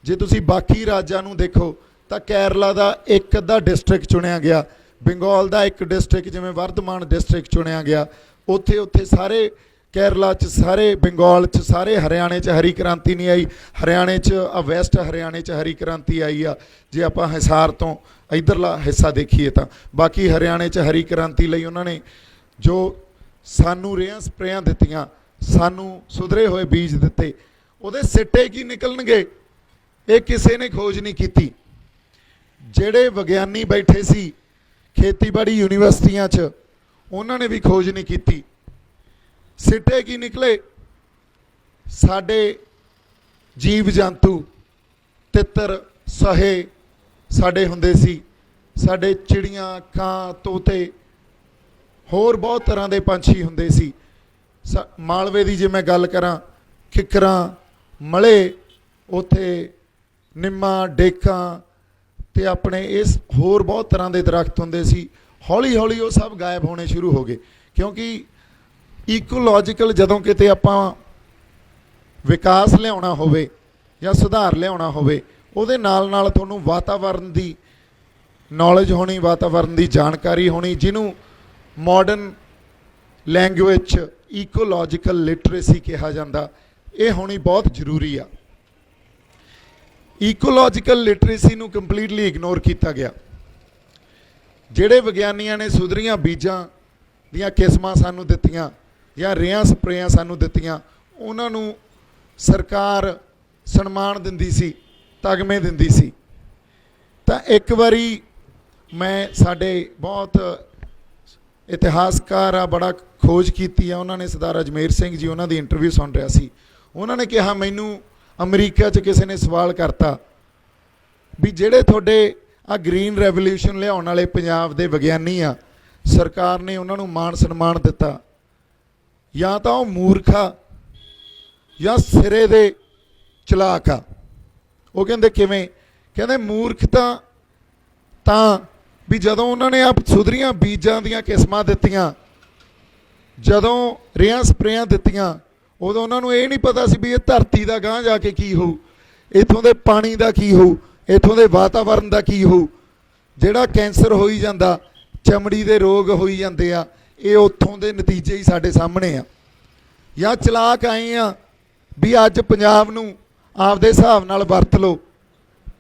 ਜੇ ਤੁਸੀਂ ਬਾਕੀ ਰਾਜਾਂ ਨੂੰ ਦੇਖੋ ਤਾਂ ਕੇਰਲਾ ਦਾ ਇੱਕ ਅੱਧਾ ਡਿਸਟ੍ਰਿਕਟ ਚੁਣਿਆ ਗਿਆ, ਬੰਗਾਲ ਦਾ ਇੱਕ ਡਿਸਟ੍ਰਿਕਟ ਜਿਵੇਂ ਵਰਧਮਾਨ ਡਿਸਟ੍ਰਿਕਟ ਚੁਣਿਆ ਗਿਆ, ਉੱਥੇ ਸਾਰੇ ਕੇਰਲਾ 'ਚ, ਸਾਰੇ ਬੰਗਾਲ 'ਚ, ਸਾਰੇ ਹਰਿਆਣੇ 'ਚ ਹਰੀ ਕ੍ਰਾਂਤੀ ਨਹੀਂ ਆਈ। ਹਰਿਆਣੇ 'ਚ ਵੈਸਟ ਹਰਿਆਣੇ 'ਚ ਹਰੀ ਕ੍ਰਾਂਤੀ ਆਈ ਆ, ਜੇ ਆਪਾਂ ਹਿਸਾਰ ਤੋਂ ਇੱਧਰਲਾ ਹਿੱਸਾ ਦੇਖੀਏ ਤਾਂ। ਬਾਕੀ ਹਰਿਆਣੇ 'ਚ ਹਰੀ ਕ੍ਰਾਂਤੀ ਲਈ ਉਹਨਾਂ ਨੇ ਜੋ ਸਾਨੂੰ ਰੇਹਾਂ ਸਪਰੇਆਂ ਦਿੱਤੀਆਂ, ਸਾਨੂੰ ਸੁਧਰੇ ਹੋਏ ਬੀਜ ਦਿੱਤੇ, ਉਹਦੇ ਸਿੱਟੇ ਕੀ ਨਿਕਲਣਗੇ ਇਹ ਕਿਸੇ ਨੇ ਖੋਜ ਨਹੀਂ ਕੀਤੀ। ਜਿਹੜੇ ਵਿਗਿਆਨੀ ਬੈਠੇ ਸੀ ਖੇਤੀਬਾੜੀ ਯੂਨੀਵਰਸਿਟੀਆਂ 'ਚ, ਉਹਨਾਂ ਨੇ ਵੀ ਖੋਜ ਨਹੀਂ ਕੀਤੀ। ਸਿੱਟੇ ਕੀ ਨਿਕਲੇ? ਸਾਡੇ ਜੀਵ ਜੰਤੂ, ਤਿੱਤਰ, ਸਹੇ ਸਾਡੇ ਹੁੰਦੇ ਸੀ, ਸਾਡੇ ਚਿੜੀਆਂ, ਕਾਂ, ਤੋਤੇ, ਹੋਰ ਬਹੁਤ ਤਰ੍ਹਾਂ ਦੇ ਪੰਛੀ ਹੁੰਦੇ ਸੀ। ਮਾਲਵੇ ਦੀ ਜੇ ਮੈਂ ਗੱਲ ਕਰਾਂ, ਕਿੱਕਰਾਂ, ਮਲੇ, ਉੱਥੇ ਨਿੰਮਾਂ, ਡੇਕਾਂ, ਤੇ ਆਪਣੇ ਇਸ ਹੋਰ ਬਹੁਤ ਤਰ੍ਹਾਂ ਦੇ ਦਰਖਤ ਹੁੰਦੇ ਸੀ। ਹੌਲੀ ਹੌਲੀ ਉਹ ਸਭ ਗਾਇਬ ਹੋਣੇ ਸ਼ੁਰੂ ਹੋ ਗਏ, ਕਿਉਂਕਿ ਈਕੋਲੋਜੀਕਲ ਜਦੋਂ ਕਿਤੇ ਆਪਾਂ ਵਿਕਾਸ ਲਿਆਉਣਾ ਹੋਵੇ ਜਾਂ ਸੁਧਾਰ ਲਿਆਉਣਾ ਹੋਵੇ, ਉਹਦੇ ਨਾਲ ਤੁਹਾਨੂੰ ਵਾਤਾਵਰਨ ਦੀ ਨੌਲੇਜ ਹੋਣੀ, ਵਾਤਾਵਰਨ ਦੀ ਜਾਣਕਾਰੀ ਹੋਣੀ, ਜਿਹਨੂੰ ਮਾਡਰਨ ਲੈਂਗੁਏਜ 'ਚ ਈਕੋਲੋਜੀਕਲ ਲਿਟਰੇਸੀ ਕਿਹਾ ਜਾਂਦਾ, ਇਹ ਹੋਣੀ ਬਹੁਤ ਜ਼ਰੂਰੀ ਆ। ਈਕੋਲੋਜੀਕਲ ਲਿਟਰੇਸੀ ਨੂੰ ਕੰਪਲੀਟਲੀ ਇਗਨੋਰ ਕੀਤਾ ਗਿਆ। ਜਿਹੜੇ ਵਿਗਿਆਨੀਆਂ ਨੇ ਸੁਧਰੀਆਂ ਬੀਜਾਂ ਦੀਆਂ ਕਿਸਮਾਂ ਸਾਨੂੰ ਦਿੱਤੀਆਂ ਜਾਂ ਰੇਹਾਂ ਸਪਰੇਆਂ ਸਾਨੂੰ ਦਿੱਤੀਆਂ, ਉਹਨਾਂ ਨੂੰ ਸਰਕਾਰ ਸਨਮਾਨ ਦਿੰਦੀ ਸੀ, ਤਗਮੇ ਦਿੰਦੀ ਸੀ। ਤਾਂ ਇੱਕ ਵਾਰੀ ਮੈਂ ਸਾਡੇ ਬਹੁਤ ਇਤਿਹਾਸਕਾਰ ਆ, ਬੜਾ ਖੋਜ ਕੀਤੀ ਆ ਉਹਨਾਂ ਨੇ, ਸਰਦਾਰ ਅਜਮੇਰ ਸਿੰਘ ਜੀ, ਉਹਨਾਂ ਦੀ ਇੰਟਰਵਿਊ ਸੁਣ ਰਿਹਾ ਸੀ। ਉਹਨਾਂ ਨੇ ਕਿਹਾ ਮੈਨੂੰ ਅਮਰੀਕਾ 'ਚ ਕਿਸੇ ਨੇ ਸਵਾਲ ਕਰਤਾ ਵੀ ਜਿਹੜੇ ਤੁਹਾਡੇ ਆ ਗ੍ਰੀਨ ਰੈਵੋਲੂਸ਼ਨ ਲਿਆਉਣ ਵਾਲੇ ਪੰਜਾਬ ਦੇ ਵਿਗਿਆਨੀ ਆ, ਸਰਕਾਰ ਨੇ ਉਹਨਾਂ ਨੂੰ ਮਾਣ ਸਨਮਾਨ ਦਿੱਤਾ, ਜਾਂ ਤਾਂ ਉਹ ਮੂਰਖਾ ਜਾਂ ਸਿਰੇ ਦੇ ਚਲਾਕ ਆ। ਉਹ ਕਹਿੰਦੇ ਕਿਵੇਂ? ਕਹਿੰਦੇ ਮੂਰਖ ਤਾਂ ਵੀ ਜਦੋਂ ਉਹਨਾਂ ਨੇ ਆਪ ਸੁਧਰੀਆਂ ਬੀਜਾਂ ਦੀਆਂ ਕਿਸਮਾਂ ਦਿੱਤੀਆਂ, ਜਦੋਂ ਰੇਹਾਂ ਸਪਰੇਆਂ ਦਿੱਤੀਆਂ, ਉਦੋਂ ਉਹਨਾਂ ਨੂੰ ਇਹ ਨਹੀਂ ਪਤਾ ਸੀ ਵੀ ਇਹ ਧਰਤੀ ਦਾ ਗਾਂਹ ਜਾ ਕੇ ਕੀ ਹੋਊ, ਇੱਥੋਂ ਦੇ ਪਾਣੀ ਦਾ ਕੀ ਹੋਊ, ਇੱਥੋਂ ਦੇ ਵਾਤਾਵਰਨ ਦਾ ਕੀ ਹੋਊ। ਜਿਹੜਾ ਕੈਂਸਰ ਹੋਈ ਜਾਂਦਾ, ਚਮੜੀ ਦੇ ਰੋਗ ਹੋਈ ਜਾਂਦੇ ਆ, ਇਹ ਉੱਥੋਂ ਦੇ ਨਤੀਜੇ ਹੀ ਸਾਡੇ ਸਾਹਮਣੇ ਆ। ਜਾਂ ਚਲਾਕ ਆਏ ਆ ਵੀ ਅੱਜ ਪੰਜਾਬ ਨੂੰ ਆਪਦੇ ਹਿਸਾਬ ਨਾਲ ਵਰਤ ਲਓ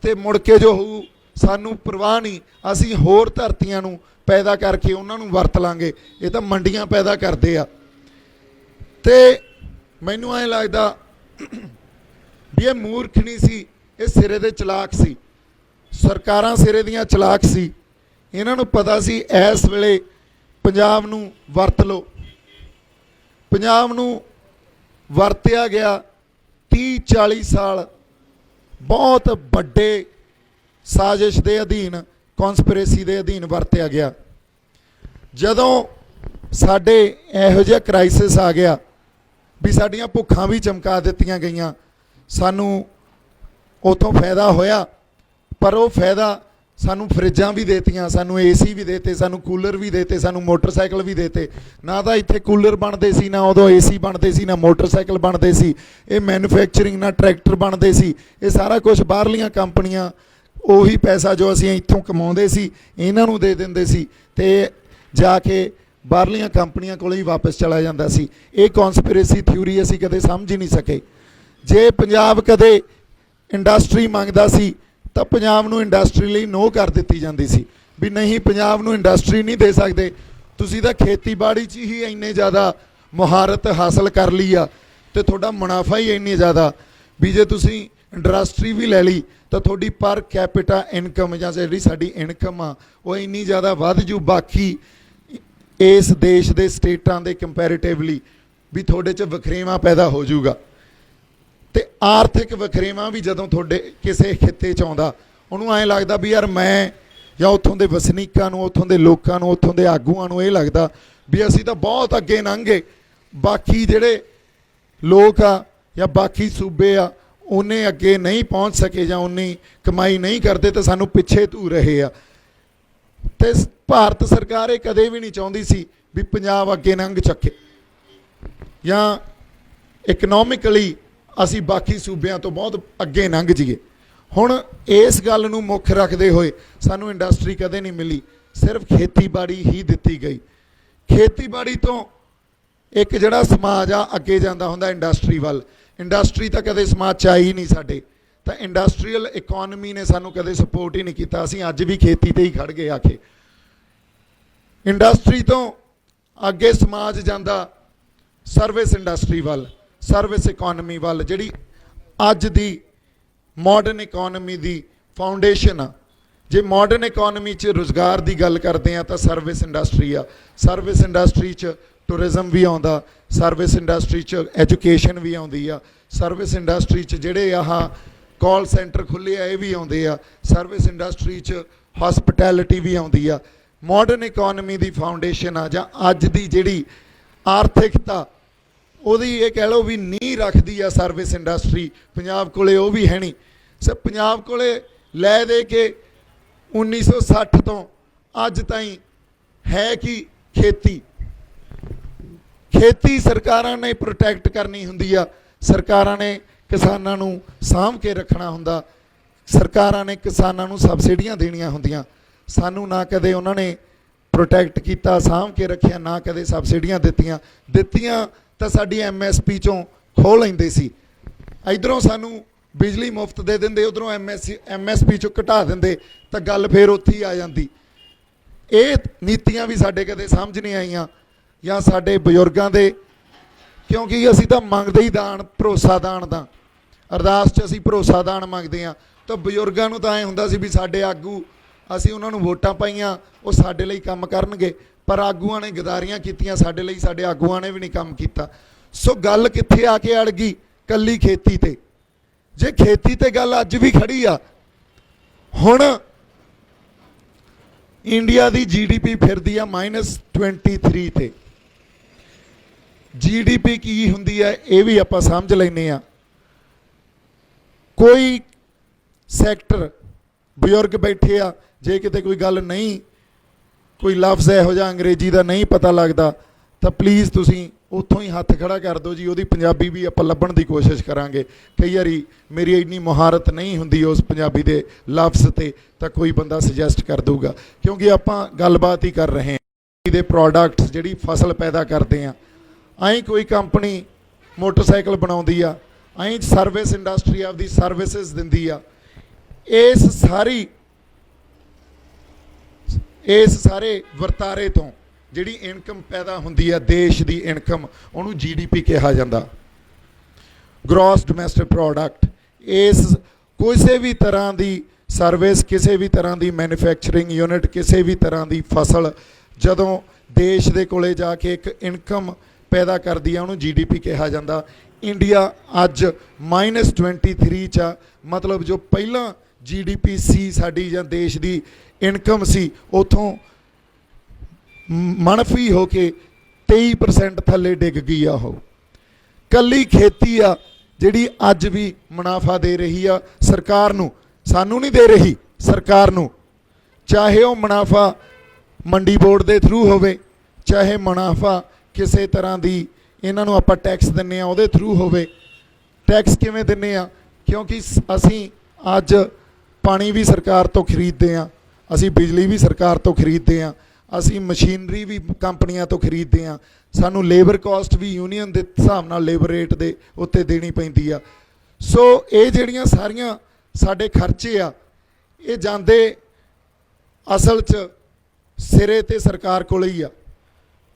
ਤੇ ਮੁੜ ਕੇ ਜੋ ਹੋਊ ਸਾਨੂੰ ਪਰਵਾਹ ਨਹੀਂ, ਅਸੀਂ ਹੋਰ ਧਰਤੀਆਂ ਨੂੰ ਪੈਦਾ ਕਰਕੇ ਉਹਨਾਂ ਨੂੰ ਵਰਤ ਲਾਂਗੇ। ਇਹ ਤਾਂ ਮੰਡੀਆਂ ਪੈਦਾ ਕਰਦੇ ਆ। ਤੇ ਮੈਨੂੰ ਐਂ ਲੱਗਦਾ ਵੀ ਇਹ ਮੂਰਖ ਨਹੀਂ ਸੀ, ਇਹ ਸਿਰੇ ਦੇ ਚਲਾਕ ਸੀ। ਸਰਕਾਰਾਂ ਸਿਰੇ ਦੀਆਂ ਚਲਾਕ ਸੀ। ਇਹਨਾਂ ਨੂੰ ਪਤਾ ਸੀ ਇਸ ਵੇਲੇ ਪੰਜਾਬ ਨੂੰ ਵਰਤ ਲਓ। ਪੰਜਾਬ ਨੂੰ ਵਰਤਿਆ ਗਿਆ 30-40 ਸਾਲ ਬਹੁਤ ਵੱਡੇ ਸਾਜ਼ਿਸ਼ ਦੇ ਅਧੀਨ, ਕੌਨਸਪੀਰੇਸੀ ਦੇ ਅਧੀਨ ਵਰਤਿਆ ਗਿਆ। ਜਦੋਂ ਸਾਡੇ ਇਹੋ ਜਿਹਾ ਕ੍ਰਾਈਸਿਸ ਆ ਗਿਆ ਵੀ ਸਾਡੀਆਂ ਭੁੱਖਾਂ ਵੀ ਚਮਕਾ ਦਿੱਤੀਆਂ ਗਈਆਂ, ਸਾਨੂੰ ਉਤੋਂ ਫਾਇਦਾ ਹੋਇਆ, ਪਰ ਉਹ ਫਾਇਦਾ ਸਾਨੂੰ ਫਰਿੱਜਾਂ ਵੀ ਦੇਤੀਆਂ, ਸਾਨੂੰ ਏਸੀ ਵੀ ਦੇਤੇ, ਸਾਨੂੰ ਕੂਲਰ ਵੀ ਦੇਤੇ, ਸਾਨੂੰ ਮੋਟਰਸਾਈਕਲ ਵੀ ਦੇਤੇ। ਨਾ ਤਾਂ ਇੱਥੇ ਕੂਲਰ ਬਣਦੇ ਸੀ, ਨਾ ਉਦੋਂ ਏਸੀ ਬਣਦੇ ਸੀ, ਨਾ ਮੋਟਰਸਾਈਕਲ ਬਣਦੇ ਸੀ। ਇਹ ਮੈਨੂਫੈਕਚਰਿੰਗ, ਨਾ ਟਰੈਕਟਰ ਬਣਦੇ ਸੀ। ਇਹ ਸਾਰਾ ਕੁਝ ਬਾਹਰਲੀਆਂ ਕੰਪਨੀਆਂ ਉਹੀ ਪੈਸਾ ਜੋ ਅਸੀਂ ਇੱਥੋਂ ਕਮਾਉਂਦੇ ਸੀ ਇਹਨਾਂ ਨੂੰ ਦੇ ਦਿੰਦੇ ਸੀ ਤੇ ਜਾ ਕੇ ਬਾਹਰਲੀਆਂ ਕੰਪਨੀਆਂ ਕੋਲ ਹੀ ਵਾਪਸ ਚਲਾ ਜਾਂਦਾ ਸੀ। ਇਹ ਕੌਨਸਪੀਰੇਸੀ ਥਿਊਰੀ ਅਸੀਂ ਕਦੇ ਸਮਝ ਹੀ ਨਹੀਂ ਸਕੇ। ਜੇ ਪੰਜਾਬ ਕਦੇ ਇੰਡਸਟਰੀ ਮੰਗਦਾ ਸੀ ਤਾਂ ਪੰਜਾਬ ਨੂੰ ਇੰਡਸਟਰੀ ਲਈ ਨੋ ਕਰ ਦਿੱਤੀ ਜਾਂਦੀ ਸੀ ਵੀ ਨਹੀਂ, ਪੰਜਾਬ ਨੂੰ ਇੰਡਸਟਰੀ ਨਹੀਂ ਦੇ ਸਕਦੇ, ਤੁਸੀਂ ਤਾਂ ਖੇਤੀਬਾੜੀ 'ਚ ਹੀ ਇੰਨੇ ਜ਼ਿਆਦਾ ਮੁਹਾਰਤ ਹਾਸਲ ਕਰ ਲਈ ਆ ਤੇ ਤੁਹਾਡਾ ਮੁਨਾਫਾ ਹੀ ਇੰਨੀ ਜ਼ਿਆਦਾ ਵੀ ਜੇ ਤੁਸੀਂ ਇੰਡਸਟਰੀ ਵੀ ਲੈ ਲਈ ਤਾਂ ਤੁਹਾਡੀ ਪਰ ਕੈਪੀਟਾ ਇਨਕਮ ਜਾਂ ਜਿਹੜੀ ਸਾਡੀ ਇਨਕਮ ਆ ਉਹ ਇੰਨੀ ਜ਼ਿਆਦਾ ਵੱਧ ਜੂ ਬਾਕੀ ਇਸ ਦੇਸ਼ ਦੇ ਸਟੇਟਾਂ ਦੇ ਕੰਪੈਰੀਟਿਵਲੀ, ਵੀ ਤੁਹਾਡੇ 'ਚ ਵਖਰੇਵਾਂ ਪੈਦਾ ਹੋ ਜਾਊਗਾ। ਤੇ ਆਰਥਿਕ ਵਖਰੇਵਾਂ ਵੀ ਜਦੋਂ ਤੁਹਾਡੇ ਕਿਸੇ ਖਿੱਤੇ 'ਚ ਆਉਂਦਾ, ਉਹਨੂੰ ਐਂ ਲੱਗਦਾ ਵੀ ਯਾਰ ਮੈਂ, ਜਾਂ ਉੱਥੋਂ ਦੇ ਵਸਨੀਕਾਂ ਨੂੰ, ਉੱਥੋਂ ਦੇ ਲੋਕਾਂ ਨੂੰ, ਉੱਥੋਂ ਦੇ ਆਗੂਆਂ ਨੂੰ ਇਹ ਲੱਗਦਾ ਵੀ ਅਸੀਂ ਤਾਂ ਬਹੁਤ ਅੱਗੇ ਲੰਘ ਗਏ, ਬਾਕੀ ਜਿਹੜੇ ਲੋਕ ਆ ਜਾਂ ਬਾਕੀ ਸੂਬੇ ਆ ਉਹਨੇ ਅੱਗੇ ਨਹੀਂ ਪਹੁੰਚ ਸਕੇ ਜਾਂ ਉਨੀ ਕਮਾਈ ਨਹੀਂ ਕਰਦੇ ਤਾਂ ਸਾਨੂੰ ਪਿੱਛੇ ਧੂ ਰਹੇ ਆ। ਤੇ ਭਾਰਤ ਸਰਕਾਰ ਇਹ ਕਦੇ ਵੀ ਨਹੀਂ ਚਾਹੁੰਦੀ ਸੀ ਵੀ ਪੰਜਾਬ ਅੱਗੇ ਲੰਘ ਚੱਕੇ ਜਾਂ ਇਕਨੋਮਿਕਲੀ ਅਸੀਂ ਬਾਕੀ ਸੂਬਿਆਂ ਤੋਂ ਬਹੁਤ ਅੱਗੇ ਲੰਘ ਜਾਈਏ। ਹੁਣ ਇਸ ਗੱਲ ਨੂੰ ਮੁੱਖ ਰੱਖਦੇ ਹੋਏ ਸਾਨੂੰ ਇੰਡਸਟਰੀ ਕਦੇ ਨਹੀਂ ਮਿਲੀ, ਸਿਰਫ ਖੇਤੀਬਾੜੀ ਹੀ ਦਿੱਤੀ ਗਈ। ਖੇਤੀਬਾੜੀ ਤੋਂ ਇੱਕ ਜਿਹੜਾ ਸਮਾਜ ਆ ਅੱਗੇ ਜਾਂਦਾ ਹੁੰਦਾ ਇੰਡਸਟਰੀ ਵੱਲ। ਇੰਡਸਟਰੀ ਤਾਂ ਕਦੇ ਸਮਾਜ 'ਚ ਆਈ ਨਹੀਂ ਸਾਡੇ, ਤਾਂ ਇੰਡਸਟਰੀਅਲ ਇਕੋਨਮੀ ਨੇ ਸਾਨੂੰ ਕਦੇ ਸਪੋਰਟ ਹੀ ਨਹੀਂ ਕੀਤਾ। ਅਸੀਂ ਅੱਜ ਵੀ ਖੇਤੀ ਤੇ ਹੀ ਖੜ ਗਏ ਆ ਕੇ। ਇੰਡਸਟਰੀ ਤੋਂ ਅੱਗੇ ਸਮਾਜ ਜਾਂਦਾ ਸਰਵਿਸ ਇੰਡਸਟਰੀ ਵੱਲ, ਸਰਵਿਸ ਇਕੋਨਮੀ ਵੱਲ, ਜਿਹੜੀ ਅੱਜ ਦੀ ਮਾਡਰਨ ਇਕੋਨਮੀ ਦੀ ਫਾਊਂਡੇਸ਼ਨ ਆ। ਜੇ ਮਾਡਰਨ ਇਕੋਨਮੀ 'ਚ ਰੁਜ਼ਗਾਰ ਦੀ ਗੱਲ ਕਰਦੇ ਆ ਤਾਂ ਸਰਵਿਸ ਇੰਡਸਟਰੀ ਆ। ਸਰਵਿਸ ਇੰਡਸਟਰੀ 'ਚ ਟੂਰਿਜ਼ਮ ਵੀ ਆਉਂਦਾ, ਸਰਵਿਸ ਇੰਡਸਟਰੀ 'ਚ ਐਜੂਕੇਸ਼ਨ ਵੀ ਆਉਂਦੀ ਆ, ਸਰਵਿਸ ਇੰਡਸਟਰੀ 'ਚ ਜਿਹੜੇ ਆਹ ਕਾਲ ਸੈਂਟਰ ਖੁੱਲ੍ਹੇ ਆ ਇਹ ਵੀ ਆਉਂਦੇ ਆ, ਸਰਵਿਸ ਇੰਡਸਟਰੀ 'ਚ ਹਸਪਿਟੈਲਿਟੀ ਵੀ ਆਉਂਦੀ ਆ। ਮਾਡਰਨ ਇਕੋਨਮੀ ਦੀ ਫਾਊਂਡੇਸ਼ਨ ਆ ਜਾਂ ਅੱਜ ਦੀ ਜਿਹੜੀ ਆਰਥਿਕਤਾ ਉਹਦੀ ਇਹ ਕਹਿ ਲਓ ਵੀ ਨੀਂਹ ਰੱਖਦੀ ਆ ਸਰਵਿਸ ਇੰਡਸਟਰੀ। ਪੰਜਾਬ ਕੋਲੇ ਉਹ ਵੀ ਹੈ ਨਹੀਂ। ਸਰ ਪੰਜਾਬ ਕੋਲੇ ਲੈ ਦੇ ਕੇ 1960 ਤੋਂ ਅੱਜ ਤਾਈਂ ਹੈ ਕਿ ਖੇਤੀ ਸਰਕਾਰਾਂ ਨੇ ਪ੍ਰੋਟੈਕਟ ਕਰਨੀ ਹੁੰਦੀ ਆ, ਸਰਕਾਰਾਂ ਨੇ ਕਿਸਾਨਾਂ ਨੂੰ ਸਾਂਭ ਕੇ ਰੱਖਣਾ ਹੁੰਦਾ, ਸਰਕਾਰਾਂ ਨੇ ਕਿਸਾਨਾਂ ਨੂੰ ਸਬਸਿਡੀਆਂ ਦੇਣੀਆਂ ਹੁੰਦੀਆਂ। ਸਾਨੂੰ ਨਾ ਕਦੇ ਉਹਨਾਂ ਨੇ ਪ੍ਰੋਟੈਕਟ ਕੀਤਾ, ਸਾਂਭ ਕੇ ਰੱਖਿਆ, ਨਾ ਕਦੇ ਸਬਸਿਡੀਆਂ ਦਿੱਤੀਆਂ ਤਾਂ ਸਾਡੀ MSP 'ਚੋਂ ਖੋਹ ਲੈਂਦੇ ਸੀ। ਇੱਧਰੋਂ ਸਾਨੂੰ ਬਿਜਲੀ ਮੁਫਤ ਦੇ ਦਿੰਦੇ, ਉੱਧਰੋਂ MSP 'ਚੋਂ ਘਟਾ ਦਿੰਦੇ ਤਾਂ ਗੱਲ ਫਿਰ ਉੱਥੇ ਹੀ ਆ ਜਾਂਦੀ। ਇਹ ਨੀਤੀਆਂ ਵੀ ਸਾਡੇ ਕਦੇ ਸਮਝ ਨਹੀਂ ਆਈਆਂ ਜਾਂ ਸਾਡੇ ਬਜ਼ੁਰਗਾਂ ਦੇ, ਕਿਉਂਕਿ ਅਸੀਂ ਤਾਂ ਮੰਗਦੇ ਹੀ ਦਾਨ, ਭਰੋਸਾ ਦਾਨ ਦਾ। ਅਰਦਾਸ 'ਚ ਅਸੀਂ ਭਰੋਸਾ ਦਾਨ ਮੰਗਦੇ ਹਾਂ। ਤਾਂ ਬਜ਼ੁਰਗਾਂ ਨੂੰ ਤਾਂ ਐਂ ਹੁੰਦਾ ਸੀ ਵੀ ਸਾਡੇ ਆਗੂ, ਅਸੀਂ ਉਹਨਾਂ ਨੂੰ ਵੋਟਾਂ ਪਾਈਆਂ, ਉਹ ਸਾਡੇ ਲਈ ਕੰਮ ਕਰਨਗੇ, ਪਰ ਆਗੂਆਂ ਨੇ ਗਦਾਰੀਆਂ ਕੀਤੀਆਂ ਸਾਡੇ ਲਈ, ਸਾਡੇ ਆਗੂਆਂ ਨੇ ਵੀ ਨਹੀਂ ਕੰਮ ਕੀਤਾ। ਸੋ ਗੱਲ ਕਿੱਥੇ ਆ ਕੇ ਅੜ ਗਈ? ਕੱਲੀ ਖੇਤੀ ਤੇ। ਜੇ ਖੇਤੀ ਤੇ ਗੱਲ ਅੱਜ ਵੀ ਖੜੀ ਆ, ਹੁਣ ਇੰਡੀਆ ਦੀ GDP ਫਿਰਦੀ ਆ -23 ਤੇ। GDP ਕੀ ਹੁੰਦੀ ਹੈ ਇਹ ਵੀ ਆਪਾਂ ਸਮਝ ਲੈਂਦੇ ਆ। ਕੋਈ ਸੈਕਟਰ, ਬਜ਼ੁਰਗ ਬੈਠੇ ਆ, ਜੇ ਕਿਤੇ ਕੋਈ ਗੱਲ ਨਹੀਂ, ਕੋਈ ਲਫ਼ਜ਼ ਇਹੋ ਜਿਹਾ ਅੰਗਰੇਜ਼ੀ ਦਾ ਨਹੀਂ ਪਤਾ ਲੱਗਦਾ ਤਾਂ ਪਲੀਜ਼ ਤੁਸੀਂ ਉੱਥੋਂ ਹੀ ਹੱਥ ਖੜਾ ਕਰ ਦਿਓ ਜੀ, ਉਹਦੀ ਪੰਜਾਬੀ ਵੀ ਆਪਾਂ ਲੱਭਣ ਦੀ ਕੋਸ਼ਿਸ਼ ਕਰਾਂਗੇ। ਕਈ ਵਾਰੀ ਮੇਰੀ ਇੰਨੀ ਮੁਹਾਰਤ ਨਹੀਂ ਹੁੰਦੀ ਉਸ ਪੰਜਾਬੀ ਦੇ ਲਫ਼ਜ਼ ਤੇ, ਤਾਂ ਕੋਈ ਬੰਦਾ ਸੁਜੈਸਟ ਕਰ ਦਊਗਾ, ਕਿਉਂਕਿ ਆਪਾਂ ਗੱਲਬਾਤ ਹੀ ਕਰ ਰਹੇ ਹਾਂ ਦੇ ਪ੍ਰੋਡਕਟਸ, ਜਿਹੜੀ ਫਸਲ ਪੈਦਾ ਕਰਦੇ ਆ। ਐਂ ਕੋਈ ਕੰਪਨੀ ਮੋਟਰਸਾਈਕਲ ਬਣਾਉਂਦੀ ਆ, ਐਂ ਸਰਵਿਸ ਇੰਡਸਟਰੀ ਆਪਦੀ ਸਰਵਿਸਿਜ਼ ਦਿੰਦੀ ਆ। ਇਸ ਸਾਰੇ ਵਰਤਾਰੇ ਤੋਂ ਜਿਹੜੀ ਇਨਕਮ ਪੈਦਾ ਹੁੰਦੀ ਆ, ਦੇਸ਼ ਦੀ ਇਨਕਮ, ਉਹਨੂੰ GDP ਕਿਹਾ ਜਾਂਦਾ, ਗ੍ਰੋਸ ਡੋਮੈਸਟਿਕ ਪ੍ਰੋਡਕਟ। ਇਸ ਕਿਸੇ ਵੀ ਤਰ੍ਹਾਂ ਦੀ ਸਰਵਿਸ, ਕਿਸੇ ਵੀ ਤਰ੍ਹਾਂ ਦੀ ਮੈਨੂਫੈਕਚਰਿੰਗ ਯੂਨਿਟ, ਕਿਸੇ ਵੀ ਤਰ੍ਹਾਂ ਦੀ ਫਸਲ ਜਦੋਂ ਦੇਸ਼ ਦੇ ਕੋਲੇ ਜਾ ਕੇ ਇੱਕ ਇਨਕਮ ਪੈਦਾ ਕਰਦੀ ਆ, ਉਹਨੂੰ GDP ਕਿਹਾ ਜਾਂਦਾ। ਇੰਡੀਆ ਅੱਜ -23 'ਚ ਆ, ਮਤਲਬ ਜੋ ਪਹਿਲਾਂ GDP ਸੀ ਸਾਡੀ ਜਾਂ ਦੇਸ਼ ਦੀ ਇਨਕਮ ਸੀ, ਉੱਥੋਂ ਮਨਫੀ ਹੋ ਕੇ 23% ਥੱਲੇ ਡਿੱਗ ਗਈ ਆ। ਉਹ ਕੱਲੀ ਖੇਤੀ ਆ ਜਿਹੜੀ ਅੱਜ ਵੀ ਮੁਨਾਫਾ ਦੇ ਰਹੀ ਆ ਸਰਕਾਰ ਨੂੰ, ਸਾਨੂੰ ਨਹੀਂ ਦੇ ਰਹੀ, ਸਰਕਾਰ ਨੂੰ। ਚਾਹੇ ਉਹ ਮੁਨਾਫਾ ਮੰਡੀ ਬੋਰਡ ਦੇ ਥਰੂ ਹੋਵੇ, ਚਾਹੇ ਮੁਨਾਫਾ ਕਿਸੇ ਤਰ੍ਹਾਂ ਦੀ ਇਹਨਾਂ ਨੂੰ ਆਪਾਂ ਟੈਕਸ ਦਿੰਦੇ ਆ ਉਹਦੇ ਥਰੂ ਹੋਵੇ। ਟੈਕਸ ਕਿਵੇਂ ਦਿੰਦੇ ਆ? ਕਿਉਂਕਿ ਅਸੀਂ ਅੱਜ ਪਾਣੀ ਵੀ ਸਰਕਾਰ ਤੋਂ ਖਰੀਦਦੇ ਆ, ਅਸੀਂ ਬਿਜਲੀ ਵੀ ਸਰਕਾਰ ਤੋਂ ਖਰੀਦਦੇ ਆ, ਅਸੀਂ ਮਸ਼ੀਨਰੀ ਵੀ ਕੰਪਨੀਆਂ ਤੋਂ ਖਰੀਦਦੇ ਆ, ਸਾਨੂੰ ਲੇਬਰ ਕਾਸਟ ਵੀ ਯੂਨੀਅਨ ਦੇ ਹਿਸਾਬ ਨਾਲ ਲੇਬਰ ਰੇਟ ਦੇ ਉੱਤੇ ਦੇਣੀ ਪੈਂਦੀ ਆ। ਸੋ ਇਹ ਜਿਹੜੀਆਂ ਸਾਰੀਆਂ ਸਾਡੇ ਖਰਚੇ ਆ, ਇਹ ਜਾਂਦੇ ਅਸਲ 'ਚ ਸਿਰੇ ਤੇ ਸਰਕਾਰ ਕੋਲ ਹੀ ਆ।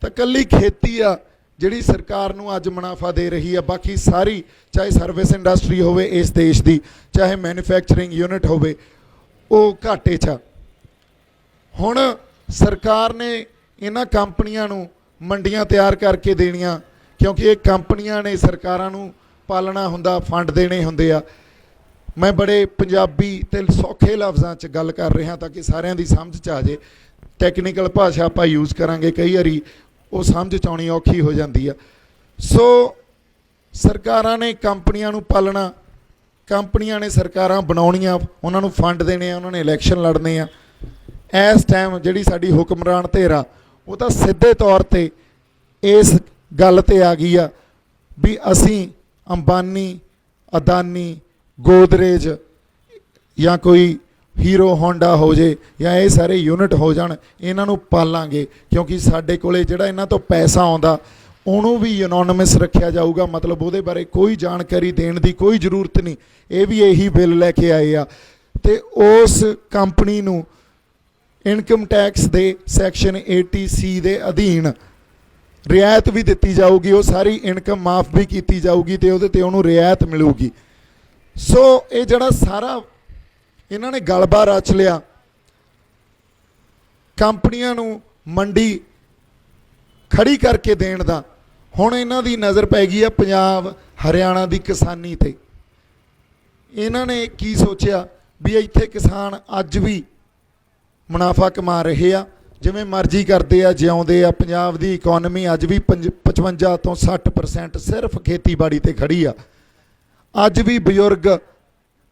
ਤਾਂ ਕੱਲੀ ਖੇਤੀ ਆ ਜਿਹੜੀ ਸਰਕਾਰ ਨੂੰ ਅੱਜ ਮੁਨਾਫਾ ਦੇ ਰਹੀ ਆ, ਬਾਕੀ ਸਾਰੀ, ਚਾਹੇ ਸਰਵਿਸ ਇੰਡਸਟਰੀ ਹੋਵੇ ਇਸ ਦੇਸ਼ ਦੀ, ਚਾਹੇ ਮੈਨੂਫੈਕਚਰਿੰਗ ਯੂਨਿਟ ਹੋਵੇ, ਉਹ ਘਾਟੇ 'ਚ ਆ। ਹੁਣ ਸਰਕਾਰ ਨੇ ਇਹਨਾਂ ਕੰਪਨੀਆਂ ਨੂੰ ਮੰਡੀਆਂ ਤਿਆਰ ਕਰਕੇ ਦੇਣੀਆਂ, ਕਿਉਂਕਿ ਇਹ ਕੰਪਨੀਆਂ ਨੇ ਸਰਕਾਰਾਂ ਨੂੰ ਪਾਲਣਾ ਹੁੰਦਾ, ਫੰਡ ਦੇਣੇ ਹੁੰਦੇ ਆ। ਮੈਂ ਬੜੇ ਪੰਜਾਬੀ ਤੇ ਸੌਖੇ ਲਫ਼ਜ਼ਾਂ 'ਚ ਗੱਲ ਕਰ ਰਿਹਾ ਤਾਂ ਕਿ ਸਾਰਿਆਂ ਦੀ ਸਮਝ 'ਚ ਆ ਜੇ। ਟੈਕਨੀਕਲ ਭਾਸ਼ਾ ਆਪਾਂ ਯੂਜ਼ ਕਰਾਂਗੇ, ਕਈ ਵਾਰੀ ਉਹ ਸਮਝ 'ਚ ਆਉਣੀ ਔਖੀ ਹੋ ਜਾਂਦੀ ਆ। ਸੋ ਸਰਕਾਰਾਂ ਨੇ ਕੰਪਨੀਆਂ ਨੂੰ ਪਾਲਣਾ, ਕੰਪਨੀਆਂ ਨੇ ਸਰਕਾਰਾਂ ਬਣਾਉਣੀਆਂ, ਉਹਨਾਂ ਨੂੰ ਫੰਡ ਦੇਣੇ ਆ, ਉਹਨਾਂ ਨੇ ਇਲੈਕਸ਼ਨ ਲੜਨੇ ਆ। ਇਸ ਟਾਈਮ ਜਿਹੜੀ ਸਾਡੀ ਹੁਕਮਰਾਨ ਧਿਰ ਆ, ਉਹ ਤਾਂ ਸਿੱਧੇ ਤੌਰ 'ਤੇ ਇਸ ਗੱਲ 'ਤੇ ਆ ਗਈ ਆ ਵੀ ਅਸੀਂ ਅੰਬਾਨੀ, ਅਦਾਨੀ, ਗੋਦਰੇਜ ਜਾਂ ਕੋਈ ਹੀਰੋ ਹੋਂਡਾ ਹੋ ਜੇ ਜਾਂ ਇਹ ਸਾਰੇ ਯੂਨਿਟ ਹੋ ਜਾਣ, ਇਹਨਾਂ ਨੂੰ ਪਾਲਾਂਗੇ, ਕਿਉਂਕਿ ਸਾਡੇ ਕੋਲੇ ਜਿਹੜਾ ਇਹਨਾਂ ਤੋਂ ਪੈਸਾ ਆਉਂਦਾ ਉਹਨੂੰ ਵੀ ਯੂਨੋਨਿਮਸ ਰੱਖਿਆ ਜਾਊਗਾ, ਮਤਲਬ ਉਹਦੇ ਬਾਰੇ ਕੋਈ ਜਾਣਕਾਰੀ ਦੇਣ ਦੀ ਕੋਈ ਜ਼ਰੂਰਤ ਨਹੀਂ। ਇਹ ਵੀ ਇਹੀ ਬਿੱਲ ਲੈ ਕੇ ਆਏ ਆ। ਤੇ ਉਸ ਕੰਪਨੀ ਨੂੰ ਇਨਕਮ ਟੈਕਸ ਦੇ ਸੈਕਸ਼ਨ 80C ਦੇ ਅਧੀਨ ਰਿਆਇਤ ਵੀ ਦਿੱਤੀ ਜਾਊਗੀ, ਉਹ ਸਾਰੀ ਇਨਕਮ ਮਾਫ ਵੀ ਕੀਤੀ ਜਾਊਗੀ ਤੇ ਉਹਦੇ ਤੇ ਉਹਨੂੰ ਰਿਆਇਤ ਮਿਲੂਗੀ। ਸੋ ਇਹ ਜਿਹੜਾ ਸਾਰਾ ਇਹਨਾਂ ਨੇ ਗਲਬਾ ਰਚ ਲਿਆ, ਕੰਪਨੀਆਂ ਨੂੰ ਮੰਡੀ ਖੜੀ ਕਰਕੇ ਦੇਣ ਦਾ, ਹੁਣ ਇਹਨਾਂ ਦੀ ਨਜ਼ਰ ਪੈ ਗਈ ਆ ਪੰਜਾਬ ਹਰਿਆਣਾ ਦੀ ਕਿਸਾਨੀ ਤੇ। ਇਹਨਾਂ ਨੇ ਕੀ ਸੋਚਿਆ ਵੀ ਇੱਥੇ ਕਿਸਾਨ ਅੱਜ ਵੀ ਮੁਨਾਫਾ ਕਮਾ ਰਹੇ ਆ, ਜਿਵੇਂ ਮਰਜ਼ੀ ਕਰਦੇ ਆ, ਜਿਉਂਦੇ ਆ। ਪੰਜਾਬ ਦੀ ਇਕਨੋਮੀ ਅੱਜ ਵੀ 55 ਤੋਂ 60% ਸਿਰਫ ਖੇਤੀਬਾੜੀ ਤੇ ਖੜੀ ਆ। ਅੱਜ ਵੀ ਬਜ਼ੁਰਗ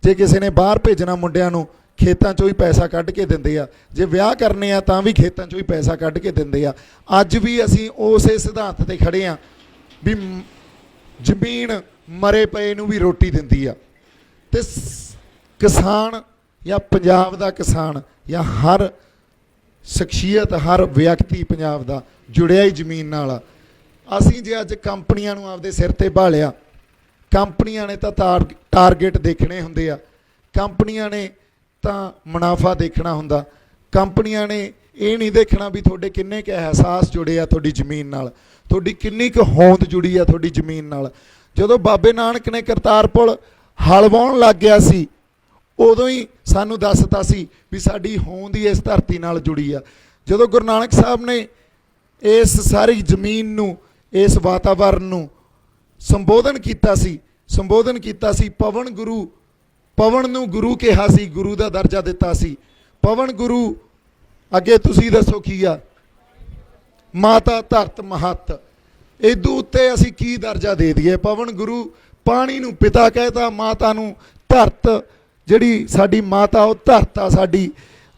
ਜੇ ਕਿਸੇ ਨੇ ਬਾਹਰ ਭੇਜਣਾ ਮੁੰਡਿਆਂ ਨੂੰ, ਖੇਤਾਂ 'ਚੋਂ ਹੀ ਪੈਸਾ ਕੱਢ ਕੇ ਦਿੰਦੇ ਆ, ਜੇ ਵਿਆਹ ਕਰਨੇ ਆ ਤਾਂ ਵੀ ਖੇਤਾਂ 'ਚੋਂ ਹੀ ਪੈਸਾ ਕੱਢ ਕੇ ਦਿੰਦੇ ਆ। ਅੱਜ ਵੀ ਅਸੀਂ ਉਸੇ ਸਿਧਾਂਤ ਤੇ ਖੜੇ ਆ ਵੀ ਜ਼ਮੀਨ ਮਰੇ ਪਏ ਨੂੰ ਵੀ ਰੋਟੀ ਦਿੰਦੀ ਆ। ਤੇ ਕਿਸਾਨ ਜਾਂ ਪੰਜਾਬ ਦਾ ਕਿਸਾਨ ਜਾਂ ਹਰ ਸ਼ਖਸੀਅਤ, ਹਰ ਵਿਅਕਤੀ ਪੰਜਾਬ ਦਾ ਜੁੜਿਆ ਹੀ ਜ਼ਮੀਨ ਨਾਲ ਆ। ਅਸੀਂ ਜੇ ਅੱਜ ਕੰਪਨੀਆਂ ਨੂੰ ਆਪਦੇ ਸਿਰ ਤੇ ਭਾਲਿਆ, ਕੰਪਨੀਆਂ ਨੇ ਤਾਂ ਟਾਰਗੇਟ ਦੇਖਣੇ ਹੁੰਦੇ ਆ, ਕੰਪਨੀਆਂ ਨੇ ਤਾਂ ਮੁਨਾਫਾ ਦੇਖਣਾ ਹੁੰਦਾ। ਕੰਪਨੀਆਂ ਨੇ ਇਹ ਨਹੀਂ ਦੇਖਣਾ ਵੀ ਤੁਹਾਡੇ ਕਿੰਨੇ ਕੁ ਅਹਿਸਾਸ ਜੁੜੇ ਆ ਤੁਹਾਡੀ ਜ਼ਮੀਨ ਨਾਲ, ਤੁਹਾਡੀ ਕਿੰਨੀ ਕੁ ਹੋਂਦ ਜੁੜੀ ਆ ਤੁਹਾਡੀ ਜ਼ਮੀਨ ਨਾਲ। ਜਦੋਂ ਬਾਬੇ ਨਾਨਕ ਨੇ ਕਰਤਾਰਪੁਰ ਹਲ ਵਾਹੁਣ ਲੱਗ ਗਿਆ ਸੀ ਉਦੋਂ ਹੀ ਸਾਨੂੰ ਦੱਸਤਾ ਸੀ ਵੀ ਸਾਡੀ ਹੋਂਦ ਹੀ ਇਸ ਧਰਤੀ ਨਾਲ ਜੁੜੀ ਆ। ਜਦੋਂ ਗੁਰੂ ਨਾਨਕ ਸਾਹਿਬ ਨੇ ਇਸ ਸਾਰੀ ਜ਼ਮੀਨ ਨੂੰ, ਇਸ ਵਾਤਾਵਰਨ ਨੂੰ ਸੰਬੋਧਨ ਕੀਤਾ ਸੀ ਪਵਨ ਨੂੰ ਗੁਰੂ ਕਿਹਾ ਸੀ, ਗੁਰੂ ਦਾ ਦਰਜਾ ਦਿੱਤਾ ਸੀ। ਪਵਨ ਗੁਰੂ ਅੱਗੇ ਤੁਸੀਂ ਦੱਸੋ ਕੀ ਆ? ਮਾਤਾ ਧਰਤ ਮਹੱਤ। ਇਦੋਂ ਉੱਤੇ ਅਸੀਂ ਕੀ ਦਰਜਾ ਦੇ ਦਈਏ? ਪਵਨ ਗੁਰੂ, ਪਾਣੀ ਨੂੰ ਪਿਤਾ ਕਹਿਤਾ, ਮਾਤਾ ਨੂੰ ਧਰਤ, ਜਿਹੜੀ ਸਾਡੀ ਮਾਤਾ ਉਹ ਧਰਤ ਆ ਸਾਡੀ,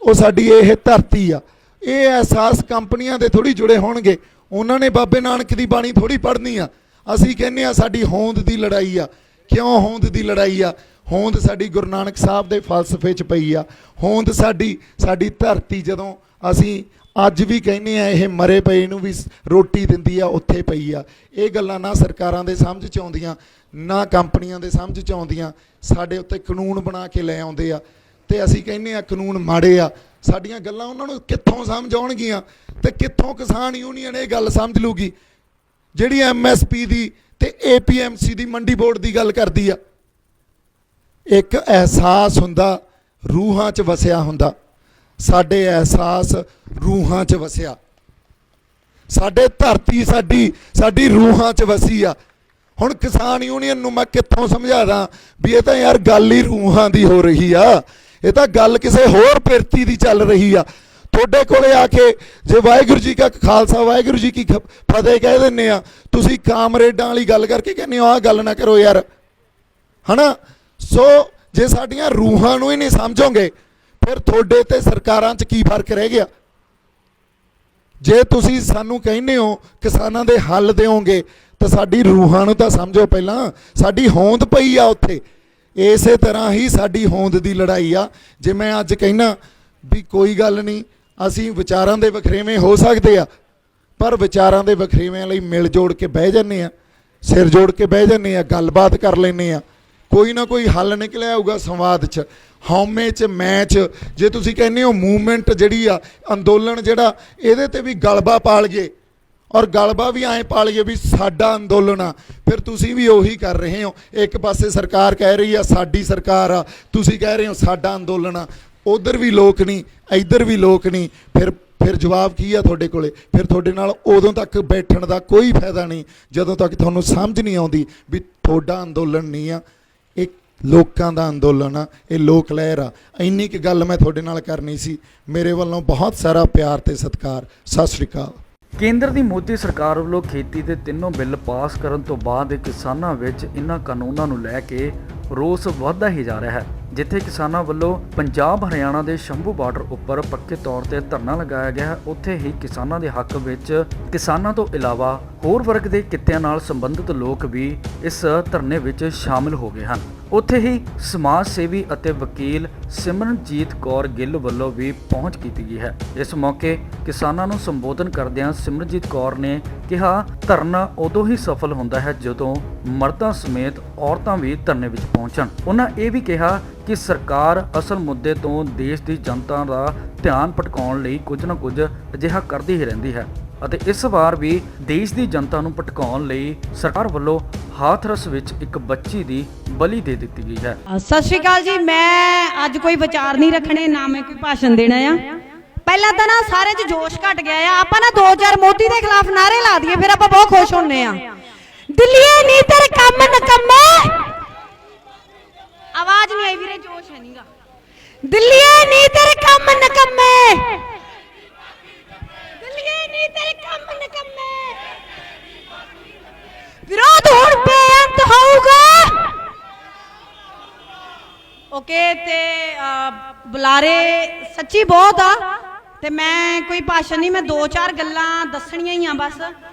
ਉਹ ਸਾਡੀ ਇਹ ਧਰਤੀ ਆ। ਇਹ ਅਹਿਸਾਸ ਕੰਪਨੀਆਂ ਦੇ ਥੋੜ੍ਹੀ ਜੁੜੇ ਹੋਣਗੇ, ਉਹਨਾਂ ਨੇ ਬਾਬੇ ਨਾਨਕ ਦੀ ਬਾਣੀ ਥੋੜ੍ਹੀ ਪੜ੍ਹਨੀ ਆ। ਅਸੀਂ ਕਹਿੰਦੇ ਆ ਸਾਡੀ ਹੋਂਦ ਦੀ ਲੜਾਈ ਆ। ਕਿਉਂ ਹੋਂਦ ਦੀ ਲੜਾਈ ਆ? ਹੋਂਦ ਸਾਡੀ ਗੁਰੂ ਨਾਨਕ ਸਾਹਿਬ ਦੇ ਫਲਸਫੇ 'ਚ ਪਈ ਆ। ਹੋਂਦ ਸਾਡੀ ਧਰਤੀ, ਜਦੋਂ ਅਸੀਂ ਅੱਜ ਵੀ ਕਹਿੰਦੇ ਆ ਇਹ ਮਰੇ ਪਏ ਨੂੰ ਵੀ ਰੋਟੀ ਦਿੰਦੀ ਆ, ਉੱਥੇ ਪਈ ਆ। ਇਹ ਗੱਲਾਂ ਨਾ ਸਰਕਾਰਾਂ ਦੇ ਸਮਝ 'ਚ ਆਉਂਦੀਆਂ, ਨਾ ਕੰਪਨੀਆਂ ਦੇ ਸਮਝ 'ਚ ਆਉਂਦੀਆਂ। ਸਾਡੇ ਉੱਤੇ ਕਾਨੂੰਨ ਬਣਾ ਕੇ ਲੈ ਆਉਂਦੇ ਆ ਤੇ ਅਸੀਂ ਕਹਿੰਦੇ ਆ ਕਾਨੂੰਨ ਮਾੜੇ ਆ। ਸਾਡੀਆਂ ਗੱਲਾਂ ਉਹਨਾਂ ਨੂੰ ਕਿੱਥੋਂ ਸਮਝ ਆਉਣਗੀਆਂ ਤੇ ਕਿੱਥੋਂ ਕਿਸਾਨ ਯੂਨੀਅਨ ਇਹ ਗੱਲ ਸਮਝ ਲੂਗੀ ਜਿਹੜੀ MSP ਦੀ ਤੇ APMC ਦੀ ਮੰਡੀ ਬੋਰਡ ਦੀ ਗੱਲ ਕਰਦੀ ਆ। ਇੱਕ ਅਹਿਸਾਸ ਹੁੰਦਾ, ਰੂਹਾਂ 'ਚ ਵਸਿਆ ਹੁੰਦਾ। ਸਾਡੇ ਅਹਿਸਾਸ ਰੂਹਾਂ 'ਚ ਵਸਿਆ, ਸਾਡੇ ਧਰਤੀ ਸਾਡੀ ਰੂਹਾਂ 'ਚ ਵਸੀ ਆ। ਹੁਣ ਕਿਸਾਨ ਯੂਨੀਅਨ ਨੂੰ ਮੈਂ ਕਿੱਥੋਂ ਸਮਝਾ ਦਾਂ ਵੀ ਇਹ ਤਾਂ ਯਾਰ ਗੱਲ ਹੀ ਰੂਹਾਂ ਦੀ ਹੋ ਰਹੀ ਆ, ਇਹ ਤਾਂ ਗੱਲ ਕਿਸੇ ਹੋਰ ਪਿਰਤੀ ਦੀ ਚੱਲ ਰਹੀ ਆ। ਤੁਹਾਡੇ ਕੋਲੇ ਆ ਕੇ ਜੇ ਵਾਹਿਗੁਰੂ ਜੀ ਕਾ ਖਾਲਸਾ ਵਾਹਿਗੁਰੂ ਜੀ ਕੀ ਫਤਿਹ ਕਹਿ ਦਿੰਦੇ ਆ, ਤੁਸੀਂ ਕਾਮਰੇਡਾਂ ਵਾਲੀ ਗੱਲ ਕਰਕੇ ਕਹਿੰਦੇ ਹੋ ਆਹ ਗੱਲ ਨਾ ਕਰੋ ਯਾਰ, ਹਨਾ। ਸੋ ਜੇ ਸਾਡੀਆਂ ਰੂਹਾਂ ਨੂੰ ਹੀ ਨਹੀਂ ਸਮਝੋਗੇ ਫਿਰ ਤੁਹਾਡੇ ਤੇ ਸਰਕਾਰਾਂ 'ਚ ਕੀ ਫਰਕ ਰਹਿ ਗਿਆ? ਜੇ ਤੁਸੀਂ ਸਾਨੂੰ ਕਹਿੰਦੇ ਹੋ ਕਿਸਾਨਾਂ ਦੇ ਹੱਲ ਦਿਓਗੇ ਤਾਂ ਸਾਡੀ ਰੂਹਾਂ ਨੂੰ ਤਾਂ ਸਮਝੋ ਪਹਿਲਾਂ। ਸਾਡੀ ਹੋਂਦ ਪਈ ਆ ਉੱਥੇ। ਇਸੇ ਤਰ੍ਹਾਂ ਹੀ ਸਾਡੀ ਹੋਂਦ ਦੀ ਲੜਾਈ ਆ। ਜੇ ਮੈਂ ਅੱਜ ਕਹਿਣਾ ਵੀ ਕੋਈ ਗੱਲ ਨਹੀਂ, ਅਸੀਂ ਵਿਚਾਰਾਂ ਦੇ ਵਖਰੇਵੇਂ ਹੋ ਸਕਦੇ ਆ, ਪਰ ਵਿਚਾਰਾਂ ਦੇ ਵਖਰੇਵਿਆਂ ਲਈ ਮਿਲ ਜੋੜ ਕੇ ਬਹਿ ਜਾਂਦੇ ਆ, ਸਿਰ ਜੋੜ ਕੇ ਬਹਿ ਜਾਂਦੇ ਆ, ਗੱਲਬਾਤ ਕਰ ਲੈਂਦੇ ਆ, ਕੋਈ ਨਾ ਕੋਈ ਹੱਲ ਨਿਕਲਿਆ ਆਊਗਾ ਸੰਵਾਦ 'ਚ। ਹਉਮੈ 'ਚ ਮੈਚ, ਜੇ ਤੁਸੀਂ ਕਹਿੰਦੇ ਹੋ ਮੂਵਮੈਂਟ ਜਿਹੜੀ ਆ, ਅੰਦੋਲਨ ਜਿਹੜਾ, ਇਹਦੇ ਤੇ ਵੀ ਗਲਬਾ ਪਾਲ ਗਏ ਔਰ ਗਲਬਾ ਵੀ ਐਂ ਪਾਲ ਗਏ ਵੀ ਸਾਡਾ ਅੰਦੋਲਨ ਆ, ਫਿਰ ਤੁਸੀਂ ਵੀ ਉਹੀ ਕਰ ਰਹੇ ਹੋ। ਇੱਕ ਪਾਸੇ ਸਰਕਾਰ ਕਹਿ ਰਹੀ ਆ ਸਾਡੀ ਸਰਕਾਰ ਆ, ਤੁਸੀਂ ਕਹਿ ਰਹੇ ਹੋ ਸਾਡਾ ਅੰਦੋਲਨ ਆ। ਉਧਰ ਵੀ ਲੋਕ ਨਹੀਂ, ਇੱਧਰ ਵੀ ਲੋਕ ਨਹੀਂ, ਫਿਰ ਜਵਾਬ ਕੀ ਆ ਤੁਹਾਡੇ ਕੋਲੇ? ਫਿਰ ਤੁਹਾਡੇ ਨਾਲ ਉਦੋਂ ਤੱਕ ਬੈਠਣ ਦਾ ਕੋਈ ਫਾਇਦਾ ਨਹੀਂ ਜਦੋਂ ਤੱਕ ਤੁਹਾਨੂੰ ਸਮਝ ਨਹੀਂ ਆਉਂਦੀ ਵੀ ਤੁਹਾਡਾ ਅੰਦੋਲਨ ਨਹੀਂ ਆ, ਇਹ ਲੋਕਾਂ ਦਾ ਅੰਦੋਲਨ ਆ, ਇਹ ਲੋਕ ਲਹਿਰ ਆ। ਇੰਨੀ ਕੁ ਗੱਲ ਮੈਂ ਤੁਹਾਡੇ ਨਾਲ ਕਰਨੀ ਸੀ। ਮੇਰੇ ਵੱਲੋਂ ਬਹੁਤ ਸਾਰਾ ਪਿਆਰ ਤੇ ਸਤਿਕਾਰ। ਸਤਿ ਸ਼੍ਰੀ ਅਕਾਲ। ਕੇਂਦਰ ਦੀ ਮੋਦੀ ਸਰਕਾਰ ਵੱਲੋਂ ਖੇਤੀ ਦੇ ਤਿੰਨੋਂ ਬਿੱਲ ਪਾਸ ਕਰਨ ਤੋਂ ਬਾਅਦ ਕਿਸਾਨਾਂ ਵਿੱਚ ਇਹਨਾਂ ਕਾਨੂੰਨਾਂ ਨੂੰ ਲੈ ਕੇ ਰੋਸ ਵਧਦਾ ਹੀ ਜਾ ਰਿਹਾ ਹੈ। ਜਿੱਥੇ ਕਿਸਾਨਾਂ ਵੱਲੋਂ ਪੰਜਾਬ ਹਰਿਆਣਾ ਦੇ ਸ਼ੰਭੂ ਬਾਰਡਰ ਉੱਪਰ ਪੱਕੇ ਤੌਰ ਤੇ ਧਰਨਾ ਲਗਾਇਆ ਗਿਆ ਹੈ, ਉੱਥੇ ਹੀ ਕਿਸਾਨਾਂ ਦੇ ਹੱਕ ਵਿੱਚ ਕਿਸਾਨਾਂ ਤੋਂ ਇਲਾਵਾ ਹੋਰ ਵਰਗ ਦੇ ਕਿੱਤਿਆਂ ਨਾਲ ਸੰਬੰਧਿਤ ਲੋਕ ਵੀ ਇਸ ਧਰਨੇ ਵਿੱਚ ਸ਼ਾਮਿਲ ਹੋ ਗਏ ਹਨ। ਉੱਥੇ ਹੀ ਸਮਾਜ ਸੇਵੀ ਅਤੇ ਵਕੀਲ ਸਿਮਰਨਜੀਤ ਕੌਰ ਗਿੱਲ ਵੱਲੋਂ ਵੀ ਪਹੁੰਚ ਕੀਤੀ ਗਈ ਹੈ। ਇਸ ਮੌਕੇ ਕਿਸਾਨਾਂ ਨੂੰ ਸੰਬੋਧਨ ਕਰਦਿਆਂ ਸਿਮਰਨਜੀਤ ਕੌਰ ਨੇ ਕਿਹਾ, ਧਰਨਾ ਉਦੋਂ ਹੀ ਸਫਲ ਹੁੰਦਾ ਹੈ ਜਦੋਂ ਮਰਦਾਂ ਸਮੇਤ ਔਰਤਾਂ ਵੀ ਧਰਨੇ ਵਿੱਚ ਪਹੁੰਚਣ। ਉਹਨਾਂ ਇਹ ਵੀ ਕਿਹਾ ਕਿ ਸਰਕਾਰ ਅਸਲ ਮੁੱਦੇ ਤੋਂ ਦੇਸ਼ ਦੀ ਜਨਤਾ ਦਾ ਧਿਆਨ ਭਟਕਾਉਣ ਲਈ ਕੁਝ ਨਾ ਕੁਝ ਅਜਿਹਾ ਕਰਦੀ ਹੀ ਰਹਿੰਦੀ ਹੈ ਅਤੇ ਇਸ ਵਾਰ ਵੀ ਦੇਸ਼ ਦੀ ਜਨਤਾ ਨੂੰ ਭਟਕਾਉਣ ਲਈ ਸਰਕਾਰ ਵੱਲੋਂ ਹਾਥਰਸ ਵਿੱਚ ਇੱਕ ਬੱਚੀ ਦੀ ਬਲੀ ਦੇ ਦਿੱਤੀ ਗਈ ਹੈ। ਸਤਿ ਸ਼੍ਰੀ ਅਕਾਲ ਜੀ। ਮੈਂ ਅੱਜ ਕੋਈ ਵਿਚਾਰ ਨਹੀਂ ਰੱਖਣੇ, ਨਾ ਮੈਂ ਕੋਈ ਭਾਸ਼ਣ ਦੇਣਾ ਆ। ਪਹਿਲਾਂ ਤਾਂ ਨਾ ਸਾਰੇ 'ਚ ਜੋਸ਼ ਘਟ ਗਿਆ ਆ। ਆਪਾਂ ਨਾ 2-4 ਮੋਦੀ ਦੇ ਖਿਲਾਫ ਨਾਰੇ ਲਾ ਦਈਏ, ਫਿਰ ਆਪਾਂ ਬਹੁਤ ਖੁਸ਼ ਹੁੰਨੇ ਆ। ਦਿੱਲੀਏ ਨੀ ਤੇਰੇ ਕੰਮ ਨਕੰਮੇ, ਆਵਾਜ਼ ਨਹੀਂ ਆਈ ਵੀਰੇ, ਜੋਸ਼ ਹੈ ਨਹੀਂਗਾ। ਦਿੱਲੀਏ ਨੀ ਤੇਰੇ ਕੰਮ ਨਕੰਮੇ, ਦਿੱਲੀਏ ਨੀ ਤੇਰੇ ਕੰਮ ਨਕੰਮੇ, ਵਿਰੋਧ ਹੁਣ ਬੇਅੰਤ ਹੋਊਗਾ। ਓਕੇ, ਤੇ ਬੁਲਾਰੇ ਸੱਚੀ ਬਹੁਤ ਆ ਤੇ ਮੈਂ ਕੋਈ ਭਾਸ਼ਣ ਨਹੀਂ, ਮੈਂ 2-4 ਗੱਲਾਂ ਦੱਸਣੀਆਂ ਹੀ ਆ ਬਸ।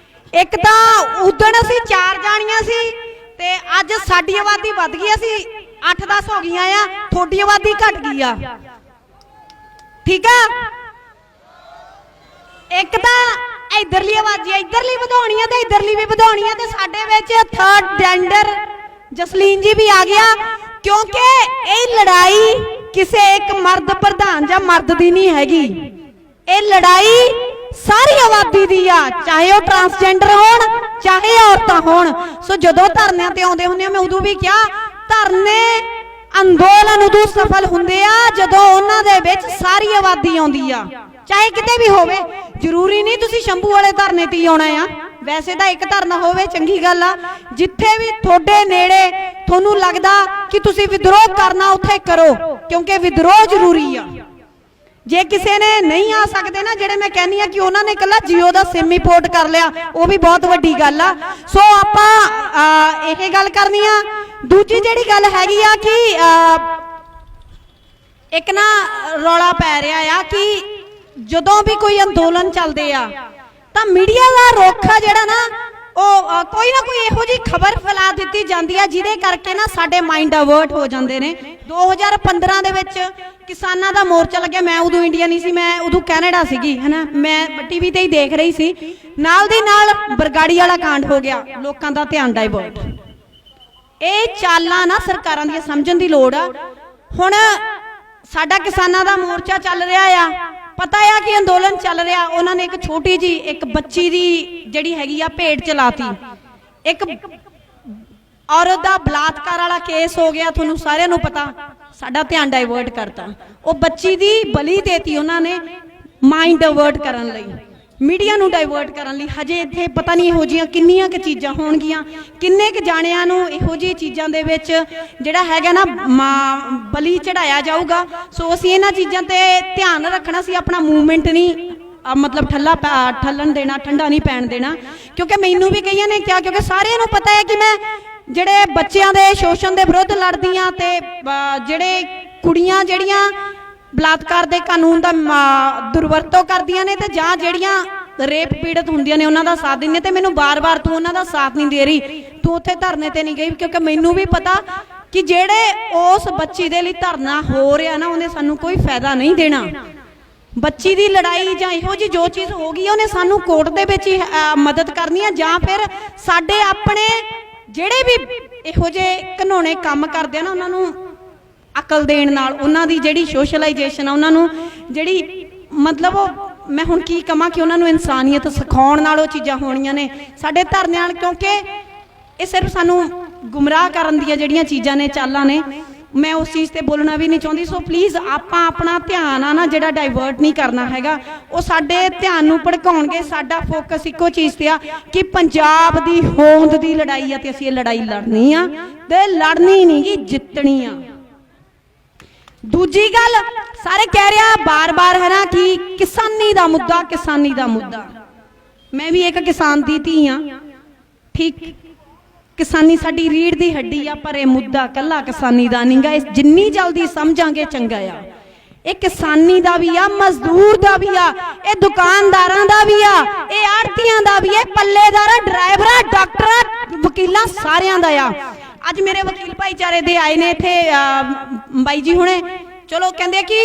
ਇੱਕ ਤਾਂ ਉਦਣ ਅਸੀਂ 4 ਜਾਣੀਆਂ ਸੀ ਤੇ ਅੱਜ ਸਾਡੀ ਆਬਾਦੀ ਵੱਧ ਗਈ, ਅਸੀਂ 8-10 ਹੋ ਗਈਆਂ ਆ, ਤੁਹਾਡੀ ਆਬਾਦੀ ਘਟ ਗਈ ਆ, ਠੀਕ ਆ। ਇੱਕ ਤਾਂ ਇਧਰਲੀ ਆਵਾਜ਼ ਇਧਰਲੀ ਵਧਾਉਣੀ ਆ ਤੇ ਇਧਰਲੀ ਵੀ ਵਧਾਉਣੀ ਆ, ਤੇ ਸਾਡੇ ਵਿੱਚ ਥਰਡ ਜੈਂਡਰ ਜਸਲੀਨ ਜੀ ਵੀ ਆ ਗਿਆ, ਕਿਉਂਕਿ ਇਹ ਲੜਾਈ ਕਿਸੇ ਇੱਕ ਮਰਦ ਪ੍ਰਧਾਨ ਜਾਂ ਮਰਦ ਦੀ ਨਹੀਂ ਹੈਗੀ, ਇਹ ਲੜਾਈ ਸਾਰੀ ਆਬਾਦੀ ਦੀ ਆ, ਚਾਹੇ ਉਹ ਟਰਾਂਸਜੈਂਡਰ ਹੋਣ ਚਾਹੇ ਔਰਤਾਂ ਹੋਣ। ਸੋ ਜਦੋਂ ਧਰਨਿਆਂ ਤੇ ਆਉਂਦੇ ਹੁੰਦੇ ਆ, ਮੈਂ ਉਦੋਂ ਵੀ ਕਿਹਾ ਧਰਨੇ ਅੰਦੋਲਨ ਉਦੋਂ ਸਫਲ ਹੁੰਦੇ ਆ ਜਦੋਂ ਉਹਨਾਂ ਦੇ ਵਿੱਚ ਸਾਰੀ ਆਬਾਦੀ ਆਉਂਦੀ ਆ, ਚਾਹੇ ਕਿਤੇ ਵੀ ਹੋਵੇ। ਜ਼ਰੂਰੀ ਨਹੀਂ ਤੁਸੀਂ ਸ਼ੰਭੂ ਵਾਲੇ ਧਰਨੇ ਤੇ ਹੀ ਆਉਣਾ ਆ, ਵੈਸੇ ਤਾਂ ਇੱਕ ਧਰਨਾ ਹੋਵੇ ਚੰਗੀ ਗੱਲ ਆ। ਜਿੱਥੇ ਵੀ ਤੁਹਾਡੇ ਨੇੜੇ ਤੁਹਾਨੂੰ ਲੱਗਦਾ ਕਿ ਤੁਸੀਂ ਵਿਦਰੋਹ ਕਰਨਾ, ਉੱਥੇ ਕਰੋ, ਕਿਉਂਕਿ ਵਿਦਰੋਹ ਜ਼ਰੂਰੀ ਆ। ਜੇ ਕਿਸੇ ਨੇ ਨਹੀਂ ਆ ਸਕਦੇ ਨਾ, ਜਿਹੜੇ ਮੈਂ ਕਹਿੰਦੀ ਆ ਕਿ ਉਹਨਾਂ ਨੇ ਇਕੱਲਾ ਜੀਓ ਦਾ ਸਿਮ ਹੀ ਪੋਰਟ ਕਰ ਲਿਆ, ਉਹ ਵੀ ਬਹੁਤ ਵੱਡੀ ਗੱਲ ਆ। ਸੋ ਆਪਾਂ ਇਹ ਗੱਲ ਕਰਨੀ ਆ। ਦੂਜੀ ਜਿਹੜੀ ਗੱਲ ਹੈਗੀ ਆ ਕਿ ਇੱਕ ਨਾ ਰੌਲਾ ਪੈ ਰਿਹਾ ਆ ਕਿ ਜਦੋਂ ਵੀ ਕੋਈ ਅੰਦੋਲਨ ਚੱਲਦੇ ਆ ਤਾਂ ਮੀਡੀਆ ਦਾ ਰੁੱਖ ਆ ਜਿਹੜਾ ਨਾ, ਉਹ ਕੋਈ ਨਾ ਕੋਈ ਇਹੋ ਜਿਹੀ ਖਬਰ ਫੈਲਾ ਦਿੱਤੀ ਜਾਂਦੀ ਆ ਜਿਹਦੇ ਕਰਕੇ ਨਾ ਸਾਡੇ ਮਾਈਂਡ ਡਾਇਵਰਟ ਹੋ ਜਾਂਦੇ ਨੇ। 2015 ਦੇ ਵਿੱਚ ਕਿਸਾਨਾਂ ਦਾ ਮੋਰਚਾ ਲੱਗਿਆ, ਮੈਂ ਉਦੋਂ ਇੰਡੀਆ ਨਹੀਂ ਸੀ, ਮੈਂ ਉਦੋਂ ਕੈਨੇਡਾ ਸੀਗੀ, ਹਨਾ, ਮੈਂ ਟੀਵੀ ਤੇ ਹੀ ਦੇਖ ਰਹੀ ਸੀ। ਨਾਲ ਦੀ ਨਾਲ ਬਰਗਾੜੀ ਵਾਲਾ ਕਾਂਡ ਹੋ ਗਿਆ, ਲੋਕਾਂ ਦਾ ਧਿਆਨ ਡਾਇਵਰਟ। ਇਹ ਚਾਲਾਂ ਨਾ ਸਰਕਾਰਾਂ ਦੀਆਂ ਸਮਝਣ ਦੀ ਲੋੜ ਆ। ਹੁਣ ਸਾਡਾ ਕਿਸਾਨਾਂ ਦਾ ਮੋਰਚਾ ਚੱਲ ਰਿਹਾ ਆ, ਪਤਾ ਆ ਕਿ ਅੰਦੋਲਨ ਚੱਲ ਰਿਹਾ, ਉਹਨਾਂ ਨੇ ਇੱਕ ਛੋਟੀ ਜੀ ਇੱਕ ਬੱਚੀ ਦੀ ਜਿਹੜੀ ਹੈਗੀ ਆ ਭੇਡ ਚਲਾਤੀ, ਇੱਕ ਔਰਤ ਦਾ ਬਲਾਤਕਾਰ ਵਾਲਾ ਕੇਸ ਹੋ ਗਿਆ, ਤੁਹਾਨੂੰ ਸਾਰਿਆਂ ਨੂੰ ਪਤਾ। ਸਾਡਾ ਧਿਆਨ ਡਾਇਵਰਟ ਕਰਤਾ, ਉਹ ਬੱਚੀ ਦੀ ਬਲੀ ਦੇਤੀ ਉਹਨਾਂ ਨੇ ਮਾਈਂਡ ਡਾਇਵਰਟ ਕਰਨ ਲਈ, ਮੀਡੀਆ ਨੂੰ ਡਾਇਵਰਟ ਕਰਨ ਲਈ। ਹਜੇ ਇੱਥੇ ਪਤਾ ਨਹੀਂ ਇਹੋ ਜਿਹੀਆਂ ਕਿੰਨੀਆਂ ਕੁ ਚੀਜ਼ਾਂ ਹੋਣਗੀਆਂ, ਕਿੰਨੇ ਕੁ ਜਾਣਿਆਂ ਨੂੰ ਇਹੋ ਜਿਹੀ ਚੀਜ਼ਾਂ ਦੇ ਵਿੱਚ ਜਿਹੜਾ ਹੈਗਾ ਨਾ ਬਲੀ ਚੜਾਇਆ ਜਾਊਗਾ। ਸੋ ਅਸੀਂ ਇਹਨਾਂ ਚੀਜ਼ਾਂ ਤੇ ਧਿਆਨ ਰੱਖਣਾ ਸੀ, ਆਪਣਾ ਮੂਵਮੈਂਟ ਨਹੀਂ ਮਤਲਬ ਠੱਲਣ ਦੇਣਾ, ਠੰਡਾ ਨਹੀਂ ਪੈਣ ਦੇਣਾ। ਕਿਉਂਕਿ ਮੈਨੂੰ ਵੀ ਕਈਆਂ ਨੇ ਕਿਹਾ, ਕਿਉਂਕਿ ਸਾਰਿਆਂ ਨੂੰ ਪਤਾ ਹੈ ਕਿ ਮੈਂ ਜਿਹੜੇ ਬੱਚਿਆਂ ਦੇ ਸ਼ੋਸ਼ਣ ਦੇ ਵਿਰੁੱਧ ਲੜਦੀ ਆ, ਤੇ ਜਿਹੜੇ ਕੁੜੀਆਂ ਜਿਹੜੀਆਂ ਬਲਾਤਕਾਰ ਦੇ ਕਾਨੂੰਨ ਦਾ ਦੁਰਵਰਤੋਂ ਕਰਦੀਆਂ ਨੇ, ਤੇ ਜਾਂ ਜਿਹੜੀਆਂ ਰੇਪ ਪੀੜਤ ਹੁੰਦੀਆਂ ਨੇ ਉਹਨਾਂ ਦਾ ਸਾਥ ਦਿੰਦੇ। ਤੇ ਮੈਨੂੰ ਬਾਰ-ਬਾਰ ਤੂੰ ਉਹਨਾਂ ਦਾ ਸਾਥ ਨਹੀਂ ਦੇ ਰਹੀ, ਤੂੰ ਉੱਥੇ ਧਰਨੇ ਤੇ ਨਹੀਂ ਗਈ, ਕਿਉਂਕਿ ਮੈਨੂੰ ਵੀ ਪਤਾ ਕਿ ਜਿਹੜੇ ਉਸ ਬੱਚੀ ਦੇ ਲਈ ਧਰਨਾ ਹੋ ਰਿਹਾ ਨਾ, ਉਹਨੇ ਸਾਨੂੰ ਕੋਈ ਫਾਇਦਾ ਨਹੀਂ ਦੇਣਾ। ਬੱਚੀ ਦੀ ਲੜਾਈ ਜਾਂ ਇਹੋ ਜਿਹੀ ਜੋ ਚੀਜ਼ ਹੋ ਗਈ, ਉਹਨੇ ਸਾਨੂੰ ਕੋਰਟ ਦੇ ਵਿੱਚ ਹੀ ਮਦਦ ਕਰਨੀ ਹੈ, ਜਾਂ ਫਿਰ ਸਾਡੇ ਆਪਣੇ ਜਿਹੜੇ ਵੀ ਇਹੋ ਜਿਹੇ ਘਿਨੌਣੇ ਕੰਮ ਕਰਦੇ ਆ ਨਾ, ਉਹਨਾਂ ਨੂੰ ਅਕਲ ਦੇਣ ਨਾਲ, ਉਹਨਾਂ ਦੀ ਜਿਹੜੀ ਸੋਸ਼ਲਾਈਜੇਸ਼ਨ ਆ, ਉਹਨਾਂ ਨੂੰ ਜਿਹੜੀ ਮਤਲਬ ਮੈਂ ਹੁਣ ਕੀ ਕਹਾਂ ਕਿ ਉਹਨਾਂ ਨੂੰ ਇਨਸਾਨੀਅਤ ਸਿਖਾਉਣ ਨਾਲ ਉਹ ਚੀਜ਼ਾਂ ਹੋਣੀਆਂ ਨੇ ਸਾਡੇ ਧਰਨੇ ਨਾਲ। ਕਿਉਂਕਿ ਇਹ ਸਿਰਫ ਸਾਨੂੰ ਗੁੰਮਰਾਹ ਕਰਨ ਦੀਆਂ ਜਿਹੜੀਆਂ ਚੀਜ਼ਾਂ ਨੇ, ਚਾਲਾਂ ਨੇ, ਮੈਂ ਉਸ ਚੀਜ਼ ਤੇ ਬੋਲਣਾ ਵੀ ਨਹੀਂ ਚਾਹੁੰਦੀ। ਸੋ ਪਲੀਜ਼ ਆਪਾਂ ਆਪਣਾ ਧਿਆਨ ਆ ਨਾ ਜਿਹੜਾ ਡਾਇਵਰਟ ਨਹੀਂ ਕਰਨਾ ਹੈਗਾ, ਉਹ ਸਾਡੇ ਧਿਆਨ ਨੂੰ ਭੜਕਾਉਣਗੇ। ਸਾਡਾ ਫੋਕਸ ਇੱਕੋ ਚੀਜ਼ ਤੇ ਆ ਕਿ ਪੰਜਾਬ ਦੀ ਹੋਂਦ ਦੀ ਲੜਾਈ ਆ, ਤੇ ਅਸੀਂ ਇਹ ਲੜਾਈ ਲੜਨੀ ਆ, ਤੇ ਲੜਨੀ ਨਹੀਂ ਗੀ, ਜਿੱਤਣੀ ਆ। ਦੂਜੀ ਗੱਲ, ਸਾਰੇ ਕਹਿ ਰਿਹਾ ਬਾਰ-ਬਾਰ ਹੈ ਨਾ ਕਿ ਕਿਸਾਨੀ ਦਾ ਮੁੱਦਾ, ਕਿਸਾਨੀ ਦਾ ਮੁੱਦਾ। ਮੈਂ ਵੀ ਇੱਕ ਕਿਸਾਨ ਦੀ ਧੀ ਆ, ਠੀਕ, ਕਿਸਾਨੀ ਸਾਡੀ ਰੀੜ ਦੀ ਹੱਡੀ ਆ, ਪਰ ਇਹ ਮੁੱਦਾ ਕੱਲਾ ਕਿਸਾਨੀ ਦਾ ਨਹੀਂਗਾ। ਇਸ ਜਿੰਨੀ ਜਲਦੀ ਸਮਝਾਂਗੇ ਚੰਗਾ ਆ। ਇਹ ਕਿਸਾਨੀ ਦਾ ਵੀ ਆ, ਮਜ਼ਦੂਰ ਦਾ ਵੀ ਆ, ਇਹ ਦੁਕਾਨਦਾਰਾਂ ਦਾ ਵੀ ਆ, ਇਹ ਆੜਤੀਆਂ ਦਾ ਵੀ, ਇਹ ਪੱਲੇਦਾਰਾਂ, ਡਰਾਈਵਰਾਂ, ਡਾਕਟਰਾਂ, ਵਕੀਲਾਂ, ਸਾਰਿਆਂ ਦਾ ਆ। ਅੱਜ ਮੇਰੇ ਵਕੀਲ ਭਾਈਚਾਰੇ ਦੇ ਆਏ ਨੇ ਇੱਥੇ ਬਾਈ ਜੀ ਹੁਣੇ, ਚਲੋ ਕਹਿੰਦੇ ਕਿ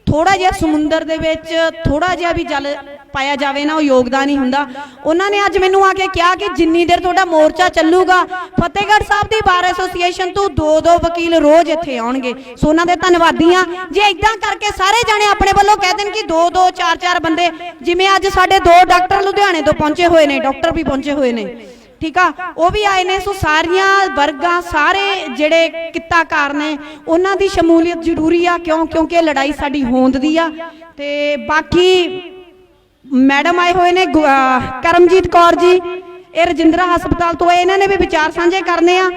ਥੋੜਾ ਜਿਹਾ ਸਮੁੰਦਰ ਦੇ ਵਿੱਚ ਥੋੜਾ ਜਿਹਾ ਵੀ ਜਲ ਪਾਇਆ ਜਾਵੇ ਨਾ, ਉਹ ਯੋਗਦਾਨ ਹੀ ਹੁੰਦਾ। ਉਹਨਾਂ ਨੇ ਅੱਜ ਮੈਨੂੰ ਆ ਕੇ ਕਿਹਾ ਕਿ ਜਿੰਨੀ ਦੇਰ ਤੁਹਾਡਾ ਮੋਰਚਾ ਚੱਲੂਗਾ, ਫਤਿਹਗੜ੍ਹ ਸਾਹਿਬ ਦੀ ਬਾਰ ਐਸੋਸੀਏਸ਼ਨ ਤੋਂ 2-2 ਵਕੀਲ ਰੋਜ਼ ਇੱਥੇ ਆਉਣਗੇ। ਸੋ ਉਹਨਾਂ ਦੇ ਧੰਨਵਾਦੀ ਆ। ਜੇ ਇਦਾਂ ਕਰਕੇ ਸਾਰੇ ਜਾਣੇ ਆਪਣੇ ਵੱਲੋਂ ਕਹਿ ਦੇਣ ਕਿ 2-2 4-4 ਬੰਦੇ, ਜਿਵੇਂ ਅੱਜ ਸਾਡੇ 2 ਡਾਕਟਰ ਲੁਧਿਆਣੇ ਤੋਂ ਪਹੁੰਚੇ ਹੋਏ ਨੇ, ਡਾਕਟਰ ਵੀ ਪਹੁੰਚੇ ਹੋਏ ਨੇ, ਠੀਕ ਆ, ਉਹ ਵੀ ਆਏ ਨੇ। ਸੋ ਸਾਰੀਆਂ ਵਰਗਾਂ, ਸਾਰੇ ਜਿਹੜੇ ਕਿੱਤਾਕਾਰ ਨੇ, ਉਹਨਾਂ ਦੀ ਸ਼ਮੂਲੀਅਤ ਜ਼ਰੂਰੀ ਆ। ਕਿਉਂਕਿ ਲੜਾਈ ਸਾਡੀ ਹੋਂਦ ਦੀ ਆ। ਤੇ ਬਾਕੀ ਮੈਡਮ ਆਏ ਹੋਏ ਨੇ ਕਰਮਜੀਤ ਕੌਰ ਜੀ, ਇਹ ਰਜਿੰਦਰਾ ਹਸਪਤਾਲ ਤੋਂ, ਇਹਨਾਂ ਨੇ ਵੀ ਵਿਚਾਰ ਸਾਂਝੇ ਕਰਨੇ ਆ।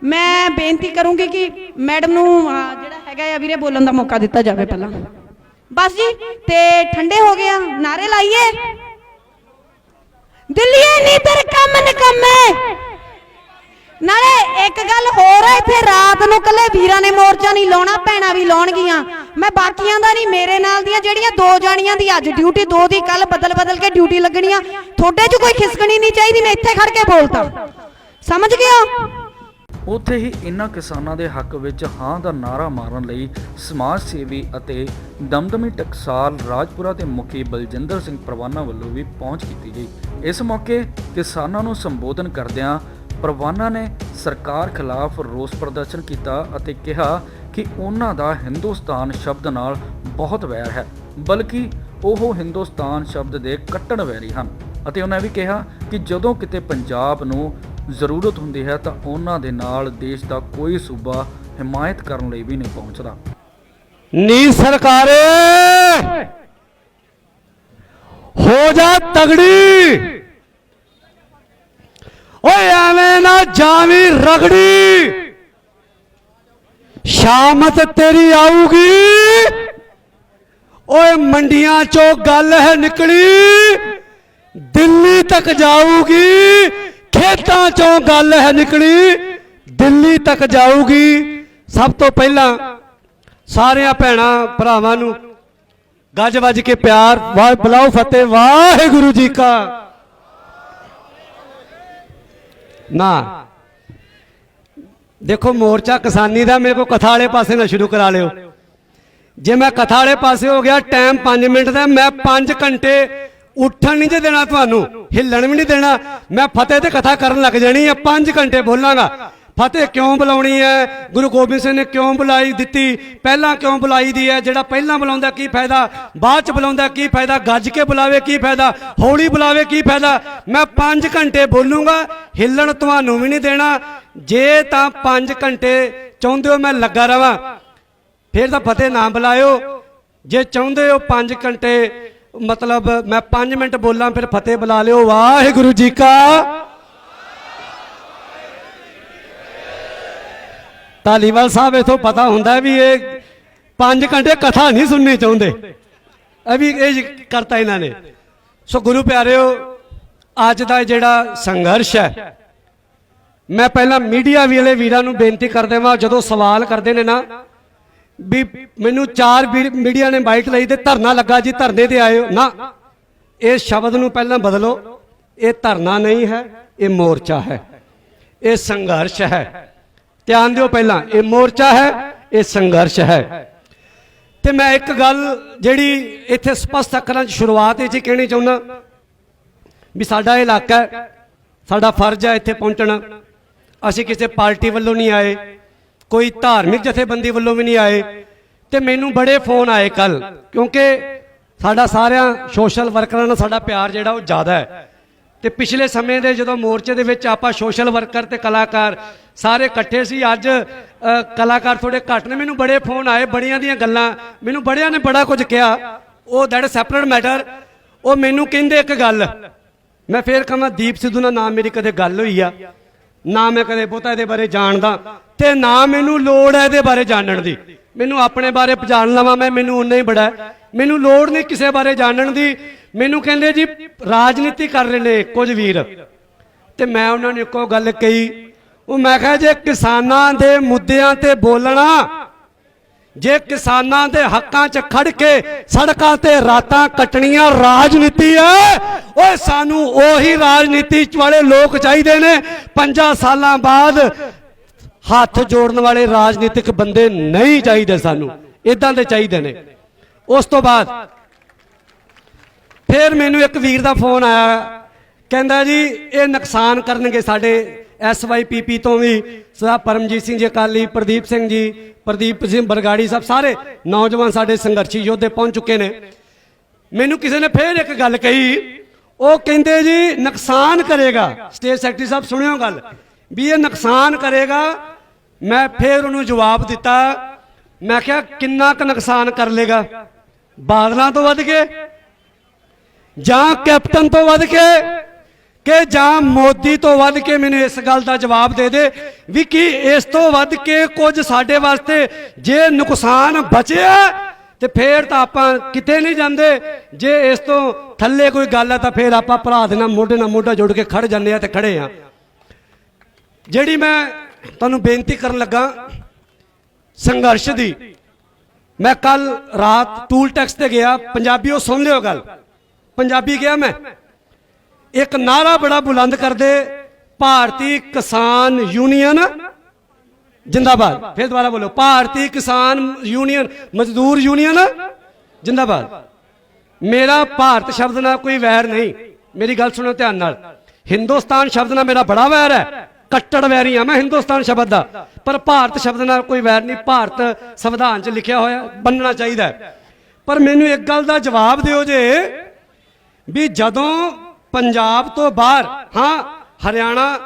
ਮੈਂ ਬੇਨਤੀ ਕਰੂੰਗੀ ਕਿ ਮੈਡਮ ਨੂੰ ਜਿਹੜਾ ਹੈਗਾ ਆ ਵੀਰੇ ਬੋਲਣ ਦਾ ਮੌਕਾ ਦਿੱਤਾ ਜਾਵੇ ਪਹਿਲਾਂ। ਬਸ ਜੀ, ਤੇ ਠੰਡੇ ਹੋ ਗਏ ਆ, ਨਾਰੇ ਲਾਈਏ, ਦਿੱਲੀਏ ਨੀ ਤੇਰੇ ਕੰਮ ਨਿਕੰਮੇ। ਨਾਲੇ ਇੱਕ ਗੱਲ ਹੋਰ ਆ, ਇੱਥੇ ਰਾਤ ਨੂੰ ਕੱਲੇ ਵੀਰਾਂ ਨੇ ਮੋਰਚਾ ਨਹੀਂ ਲਾਉਣਾ, ਭੈਣਾਂ ਵੀ ਲਾਉਣਗੀਆਂ। ਮੈਂ ਬਾਕੀਆਂ ਦਾ ਨਹੀਂ, ਮੇਰੇ ਨਾਲ ਦੀਆਂ ਜਿਹੜੀਆਂ 2 ਜਾਣੀਆਂ ਦੀ ਅੱਜ ਡਿਊਟੀ, 2 ਦੀ ਕੱਲ ਬਦਲ ਕੇ ਡਿਊਟੀ ਲੱਗਣੀਆਂ, ਤੁਹਾਡੇ 'ਚ ਕੋਈ ਖਿਸਕਣੀ ਨਹੀਂ ਚਾਹੀਦੀ। ਮੈਂ ਇੱਥੇ ਖੜ ਕੇ ਬੋਲਤਾ, ਸਮਝ ਗਿਆ। ਉੱਥੇ ਹੀ ਇਨ੍ਹਾਂ ਕਿਸਾਨਾਂ ਦੇ ਹੱਕ ਵਿੱਚ ਹਾਂ ਦਾ ਨਾਰਾ ਮਾਰਨ ਲਈ ਸਮਾਜ ਸੇਵੀ ਅਤੇ ਦਮਦਮੀ ਟਕਸਾਲ ਰਾਜਪੁਰਾ ਦੇ ਮੁਖੀ ਬਲਜਿੰਦਰ ਸਿੰਘ ਪਰਵਾਨਾ ਵੱਲੋਂ ਵੀ ਪਹੁੰਚ ਕੀਤੀ ਗਈ। ਇਸ ਮੌਕੇ ਕਿਸਾਨਾਂ ਨੂੰ ਸੰਬੋਧਨ ਕਰਦਿਆਂ ਪਰਵਾਨਾ ਨੇ ਸਰਕਾਰ ਖਿਲਾਫ ਰੋਸ ਪ੍ਰਦਰਸ਼ਨ ਕੀਤਾ ਅਤੇ ਕਿਹਾ ਕਿ ਉਹਨਾਂ ਦਾ ਹਿੰਦੁਸਤਾਨ ਸ਼ਬਦ ਨਾਲ ਬਹੁਤ ਵੈਰ ਹੈ, ਬਲਕਿ ਉਹ ਹਿੰਦੁਸਤਾਨ ਸ਼ਬਦ ਦੇ ਕੱਟੜ ਵੈਰੀ ਹਨ। ਅਤੇ ਉਹਨਾਂ ਵੀ ਕਿਹਾ ਕਿ ਜਦੋਂ ਕਿਤੇ ਪੰਜਾਬ ਨੂੰ ਜ਼ਰੂਰਤ ਹੁੰਦੀ ਹੈ ਤਾਂ ਉਹਨਾਂ ਦੇ ਨਾਲ ਦੇਸ਼ ਦਾ ਕੋਈ ਸੂਬਾ ਹਿਮਾਇਤ ਕਰਨ ਲਈ ਵੀ ਨਹੀਂ ਪਹੁੰਚਦਾ। ਨੀ ਸਰਕਾਰੇ ਹੋ ਜਾ ਤਗੜੀ, ਓਏ ਐਵੇਂ ਨਾ ਜਾਵੀਂ ਰਗੜੀ, ਸ਼ਾਮਤ ਤੇਰੀ ਆਊਗੀ, ਓਏ ਮੰਡੀਆਂ ਚੋਂ ਗੱਲ ਹੈ ਨਿਕਲੀ, ਦਿੱਲੀ ਤੱਕ ਜਾਊਗੀ, ਖੇਤਾਂ ਚੋਂ ਗੱਲ ਹੈ ਨਿਕਲੀ, ਦਿੱਲੀ ਤੱਕ ਜਾਊਗੀ। ਸਭ ਤੋਂ ਪਹਿਲਾਂ ਸਾਰਿਆਂ ਭੈਣਾਂ ਭਰਾਵਾਂ ਨੂੰ ਗੱਜ ਵੱਜ ਕੇ ਪਿਆਰ ਵਾਹ ਬੁਲਾਓ ਫਤਿਹ ਵਾਹਿਗੁਰੂ ਜੀ ਕਾ। ਨਾ ਦੇਖੋ ਮੋਰਚਾ ਕਿਸਾਨੀ ਦਾ, ਮੇਰੇ ਕੋ ਕਥਾ ਵਾਲੇ ਪਾਸੇ ਨਾ ਸ਼ੁਰੂ ਕਰਾ ਲਿਓ। ਜੇ ਮੈਂ ਕਥਾ ਵਾਲੇ ਪਾਸੇ ਹੋ ਗਿਆ, ਟਾਈਮ 5 ਮਿੰਟ ਦਾ, ਮੈਂ 5 ਘੰਟੇ ਉੱਠਣ ਨਹੀਂ ਜੇ ਦੇਣਾ, ਤੁਹਾਨੂੰ ਹਿੱਲਣ ਵੀ ਨਹੀਂ ਦੇਣਾ। ਮੈਂ ਫਤਿਹ ਤੇ ਕਥਾ ਕਰਨ ਲੱਗ ਜਾਣੀ ਹੈ, 5 ਘੰਟੇ ਬੋਲਾਂਗਾ। ਫਤਿਹ ਕਿਉਂ ਬੁਲਾਉਣੀ ਹੈ, ਗੁਰੂ ਗੋਬਿੰਦ ਸਿੰਘ ਨੇ ਕਿਉਂ ਬੁਲਾਈ ਦਿੱਤੀ, ਪਹਿਲਾਂ ਕਿਉਂ ਬੁਲਾਈ ਦੀ ਹੈ, ਜਿਹੜਾ ਪਹਿਲਾਂ ਬੁਲਾਉਂਦਾ ਕੀ ਫਾਇਦਾ, ਬਾਅਦ ਚ ਬੁਲਾਉਂਦਾ ਕੀ ਫਾਇਦਾ, ਗੱਜ ਕੇ ਬੁਲਾਵੇ ਕੀ ਫਾਇਦਾ, ਹੌਲੀ ਬੁਲਾਵੇ ਕੀ ਫਾਇਦਾ। ਮੈਂ 5 ਘੰਟੇ ਬੋਲੂੰਗਾ, ਹਿੱਲਣ ਤੁਹਾਨੂੰ ਵੀ ਨਹੀਂ ਦੇਣਾ। ਜੇ ਤਾਂ 5 ਘੰਟੇ ਚਾਹੁੰਦੇ ਹੋ ਮੈਂ ਲੱਗਾ ਰਵਾਂ, ਫਿਰ ਤਾਂ ਫਤਿਹ ਨਾ ਬੁਲਾਇਓ। ਜੇ ਚਾਹੁੰਦੇ ਹੋ 5 ਘੰਟੇ ਮਤਲਬ ਮੈਂ 5 ਮਿੰਟ ਬੋਲਾਂ, ਫਿਰ ਫਤਿਹ ਬੁਲਾ ਲਿਓ। ਵਾਹਿਗੁਰੂ ਜੀ ਕਾ। ਧਾਲੀਵਾਲ ਸਾਹਿਬ ਇਥੋਂ ਪਤਾ ਹੁੰਦਾ ਵੀ ਇਹ 5 ਘੰਟੇ ਕਥਾ ਨਹੀਂ ਸੁਣਨੀ ਚਾਹੁੰਦੇ, ਅਭੀ ਇਹ ਕਰਤਾ ਇਹਨਾਂ ਨੇ। ਸੋ ਗੁਰੂ ਪਿਆਰਿਓ, ਅੱਜ ਦਾ ਜਿਹੜਾ ਸੰਘਰਸ਼ ਹੈ, ਮੈਂ ਪਹਿਲਾਂ ਮੀਡੀਆ ਵਾਲੇ ਵੀਰਾਂ ਨੂੰ ਬੇਨਤੀ ਕਰ ਦੇਵਾਂ, ਜਦੋਂ ਸਵਾਲ ਕਰਦੇ ਨੇ ਨਾ ਵੀ ਮੈਨੂੰ 4 ਮੀਡੀਆ ਨੇ ਬਾਈਟ ਲਈ ਤੇ ਧਰਨਾ ਲੱਗਾ ਜੀ, ਧਰਨੇ ਤੇ ਆਏ ਹੋ ਨਾ, ਇਹ ਸ਼ਬਦ ਨੂੰ ਪਹਿਲਾਂ ਬਦਲੋ। ਇਹ ਧਰਨਾ ਨਹੀਂ ਹੈ, ਇਹ ਮੋਰਚਾ ਹੈ, ਇਹ ਸੰਘਰਸ਼ ਹੈ। ਧਿਆਨ ਦਿਓ, ਪਹਿਲਾਂ ਇਹ ਮੋਰਚਾ ਹੈ, ਇਹ ਸੰਘਰਸ਼ ਹੈ। ਤੇ ਮੈਂ ਇੱਕ ਗੱਲ ਜਿਹੜੀ ਇੱਥੇ ਸਪਸ਼ਟ ਅੱਖਰਾਂ 'ਚ ਸ਼ੁਰੂਆਤ ਵਿੱਚ ਹੀ ਕਹਿਣੀ ਚਾਹੁੰਦਾ ਵੀ ਸਾਡਾ ਇਲਾਕਾ ਹੈ, ਸਾਡਾ ਫਰਜ਼ ਹੈ ਇੱਥੇ ਪਹੁੰਚਣਾ। ਅਸੀਂ ਕਿਸੇ ਪਾਰਟੀ ਵੱਲੋਂ ਨਹੀਂ ਆਏ, ਕੋਈ ਧਾਰਮਿਕ ਜਥੇਬੰਦੀ ਵੱਲੋਂ ਵੀ ਨਹੀਂ ਆਏ। ਤੇ ਮੈਨੂੰ ਬੜੇ ਫੋਨ ਆਏ ਕੱਲ, ਕਿਉਂਕਿ ਸਾਡਾ ਸਾਰਿਆਂ ਸੋਸ਼ਲ ਵਰਕਰਾਂ ਨਾਲ ਸਾਡਾ ਪਿਆਰ ਜਿਹੜਾ ਉਹ ਜ਼ਿਆਦਾ ਹੈ। ਤੇ ਪਿਛਲੇ ਸਮੇਂ ਦੇ ਜਦੋਂ ਮੋਰਚੇ ਦੇ ਵਿੱਚ ਆਪਾਂ ਸੋਸ਼ਲ ਵਰਕਰ ਤੇ ਕਲਾਕਾਰ ਸਾਰੇ ਇਕੱਠੇ ਸੀ, ਅੱਜ ਕਲਾਕਾਰ ਥੋੜੇ ਘੱਟ ਨੇ। ਮੈਨੂੰ ਬੜੇ ਫੋਨ ਆਏ, ਬੜੀਆਂ ਦੀਆਂ ਗੱਲਾਂ, ਮੈਨੂੰ ਬੜਿਆਂ ਨੇ ਬੜਾ ਕੁਝ ਕਿਹਾ, ਉਹ ਦੈਟ ਸੈਪਰੇਟ ਮੈਟਰ। ਉਹ ਮੈਨੂੰ ਕਹਿੰਦੇ ਇੱਕ ਗੱਲ, ਮੈਂ ਫੇਰ ਕਹਾਂ ਦੀਪ ਸਿੱਧੂ ਨਾਲ ਨਾ ਮੇਰੀ ਕਦੇ ਗੱਲ ਹੋਈ ਆ, ਨਾ ਮੈਂ ਕਦੇ ਬਹੁਤਾ ਇਹਦੇ ਬਾਰੇ ਜਾਣਦਾ, ਤੇ ਨਾ ਮੈਨੂੰ ਲੋੜ ਹੈ ਇਹਦੇ ਬਾਰੇ ਜਾਣਨ ਦੀ। ਮੈਨੂੰ ਆਪਣੇ ਬਾਰੇ ਜਾਣ ਲਵਾਂ ਮੈਂ, ਮੈਨੂੰ ਉਨਾ ਹੀ ਬੜਾ, ਮੈਨੂੰ ਲੋੜ ਨਹੀਂ ਕਿਸੇ ਬਾਰੇ ਜਾਣਨ ਦੀ। ਮੈਨੂੰ ਕਹਿੰਦੇ ਜੀ ਰਾਜਨੀਤੀ ਕਰ ਰਹੇ ਨੇ ਕੁਝ ਵੀਰ, ਤੇ ਮੈਂ ਉਹਨਾਂ ਨੂੰ ਇੱਕੋ ਗੱਲ ਕਹੀ, ਉਹ ਮੈਂ ਕਿਹਾ ਜੇ ਕਿਸਾਨਾਂ ਦੇ ਮੁੱਦਿਆਂ ਤੇ ਬੋਲਣਾ, ਜੇ ਕਿਸਾਨਾਂ ਦੇ ਹੱਕਾਂ 'ਚ ਖੜ ਕੇ ਸੜਕਾਂ ਤੇ ਰਾਤਾਂ ਕੱਟਣੀਆਂ ਰਾਜਨੀਤੀ ਹੈ, ਓਏ ਸਾਨੂੰ ਉਹੀ ਰਾਜਨੀਤੀ ਵਾਲੇ ਲੋਕ ਚਾਹੀਦੇ ਨੇ। 5 ਸਾਲਾਂ ਬਾਅਦ ਹੱਥ ਜੋੜਨ ਵਾਲੇ ਰਾਜਨੀਤਿਕ ਬੰਦੇ ਨਹੀਂ ਚਾਹੀਦੇ, ਸਾਨੂੰ ਇਦਾਂ ਦੇ ਚਾਹੀਦੇ ਨੇ। ਉਸ ਤੋਂ ਬਾਅਦ ਫਿਰ ਮੈਨੂੰ ਇੱਕ ਵੀਰ ਦਾ ਫੋਨ ਆਇਆ, ਕਹਿੰਦਾ ਜੀ ਇਹ ਨੁਕਸਾਨ ਕਰਨਗੇ ਸਾਡੇ SYPP ਤੋਂ ਵੀ, ਸਰਦਾਰ ਪਰਮਜੀਤ ਸਿੰਘ ਜੀ ਅਕਾਲੀ, ਪ੍ਰਦੀਪ ਸਿੰਘ ਜੀ, ਪ੍ਰਦੀਪ ਸਿੰਘ ਬਰਗਾੜੀ ਸਾਹਿਬ, ਸਾਰੇ ਨੌਜਵਾਨ ਸਾਡੇ ਸੰਘਰਸ਼ੀ ਯੋਧੇ ਪਹੁੰਚ ਚੁੱਕੇ ਨੇ। ਮੈਨੂੰ ਕਿਸੇ ਨੇ ਫਿਰ ਇੱਕ ਗੱਲ ਕਹੀ, ਉਹ ਕਹਿੰਦੇ ਜੀ ਨੁਕਸਾਨ ਕਰੇਗਾ। ਸਟੇਟ ਸੈਕਟਰੀ ਸਾਹਿਬ ਸੁਣਿਓ ਗੱਲ, ਵੀ ਇਹ ਨੁਕਸਾਨ ਕਰੇਗਾ। ਮੈਂ ਫਿਰ ਉਹਨੂੰ ਜਵਾਬ ਦਿੱਤਾ, ਮੈਂ ਕਿਹਾ ਕਿੰਨਾ ਕੁ ਨੁਕਸਾਨ ਕਰ ਲੇਗਾ, ਬਾਦਲਾਂ ਤੋਂ ਵੱਧ ਕੇ ਜਾਂ ਕੈਪਟਨ ਤੋਂ ਵੱਧ ਕੇ ਕਿ ਜਾਂ ਮੋਦੀ ਤੋਂ ਵੱਧ ਕੇ? ਮੈਨੂੰ ਇਸ ਗੱਲ ਦਾ ਜਵਾਬ ਦੇ ਦੇ ਵੀ ਕੀ ਇਸ ਤੋਂ ਵੱਧ ਕੇ ਕੁਝ ਸਾਡੇ ਵਾਸਤੇ ਜੇ ਨੁਕਸਾਨ ਬਚਿਆ ਤੇ ਫੇਰ ਤਾਂ ਆਪਾਂ ਕਿਤੇ ਨਹੀਂ ਜਾਂਦੇ। ਜੇ ਇਸ ਤੋਂ ਥੱਲੇ ਕੋਈ ਗੱਲ ਹੈ ਤਾਂ ਫੇਰ ਆਪਾਂ ਭਰਾ ਦੇ ਨਾਲ ਮੋਢਾ ਜੋੜ ਕੇ ਖੜ ਜਾਂਦੇ ਆ ਤੇ ਖੜੇ ਆ। ਜਿਹੜੀ ਮੈਂ ਤੁਹਾਨੂੰ ਬੇਨਤੀ ਕਰਨ ਲੱਗਾ ਸੰਘਰਸ਼ ਦੀ, ਮੈਂ ਕੱਲ ਰਾਤ ਟੂਲ ਟੈਕਸ ਤੇ ਗਿਆ, ਪੰਜਾਬੀਓ ਸੁਣ ਲਿਓ ਗੱਲ, ਪੰਜਾਬੀ ਗਿਆ ਮੈਂ, ਇੱਕ ਨਾਰਾ ਬੜਾ ਬੁਲੰਦ ਕਰਦੇ, ਭਾਰਤੀ ਕਿਸਾਨ ਯੂਨੀਅਨ ਜਿੰਦਾਬਾਦ। ਫਿਰ ਦੁਬਾਰਾ ਬੋਲੋ, ਭਾਰਤੀ ਕਿਸਾਨ ਯੂਨੀਅਨ, ਮਜ਼ਦੂਰ ਯੂਨੀਅਨ ਜਿੰਦਾਬਾਦ। ਮੇਰਾ ਭਾਰਤ ਸ਼ਬਦ ਨਾਲ ਕੋਈ ਵੈਰ ਨਹੀਂ, ਮੇਰੀ ਗੱਲ ਸੁਣੋ ਧਿਆਨ ਨਾਲ। ਹਿੰਦੁਸਤਾਨ ਸ਼ਬਦ ਨਾਲ ਮੇਰਾ ਬੜਾ ਵੈਰ ਹੈ, ਕੱਟੜ ਵੈਰੀ ਆ ਮੈਂ ਹਿੰਦੁਸਤਾਨ ਸ਼ਬਦ ਦਾ, ਪਰ ਭਾਰਤ ਸ਼ਬਦ ਨਾਲ ਕੋਈ ਵੈਰ ਨਹੀਂ। ਭਾਰਤ ਸੰਵਿਧਾਨ 'ਚ ਲਿਖਿਆ ਹੋਇਆ, ਬੰਨਣਾ ਚਾਹੀਦਾ। ਪਰ ਮੈਨੂੰ ਇੱਕ ਗੱਲ ਦਾ ਜਵਾਬ ਦਿਓ ਜੇ ਵੀ ਜਦੋਂ ਪੰਜਾਬ ਤੋਂ ਬਾਹਰ, ਹਾਂ ਹਰਿਆਣਾ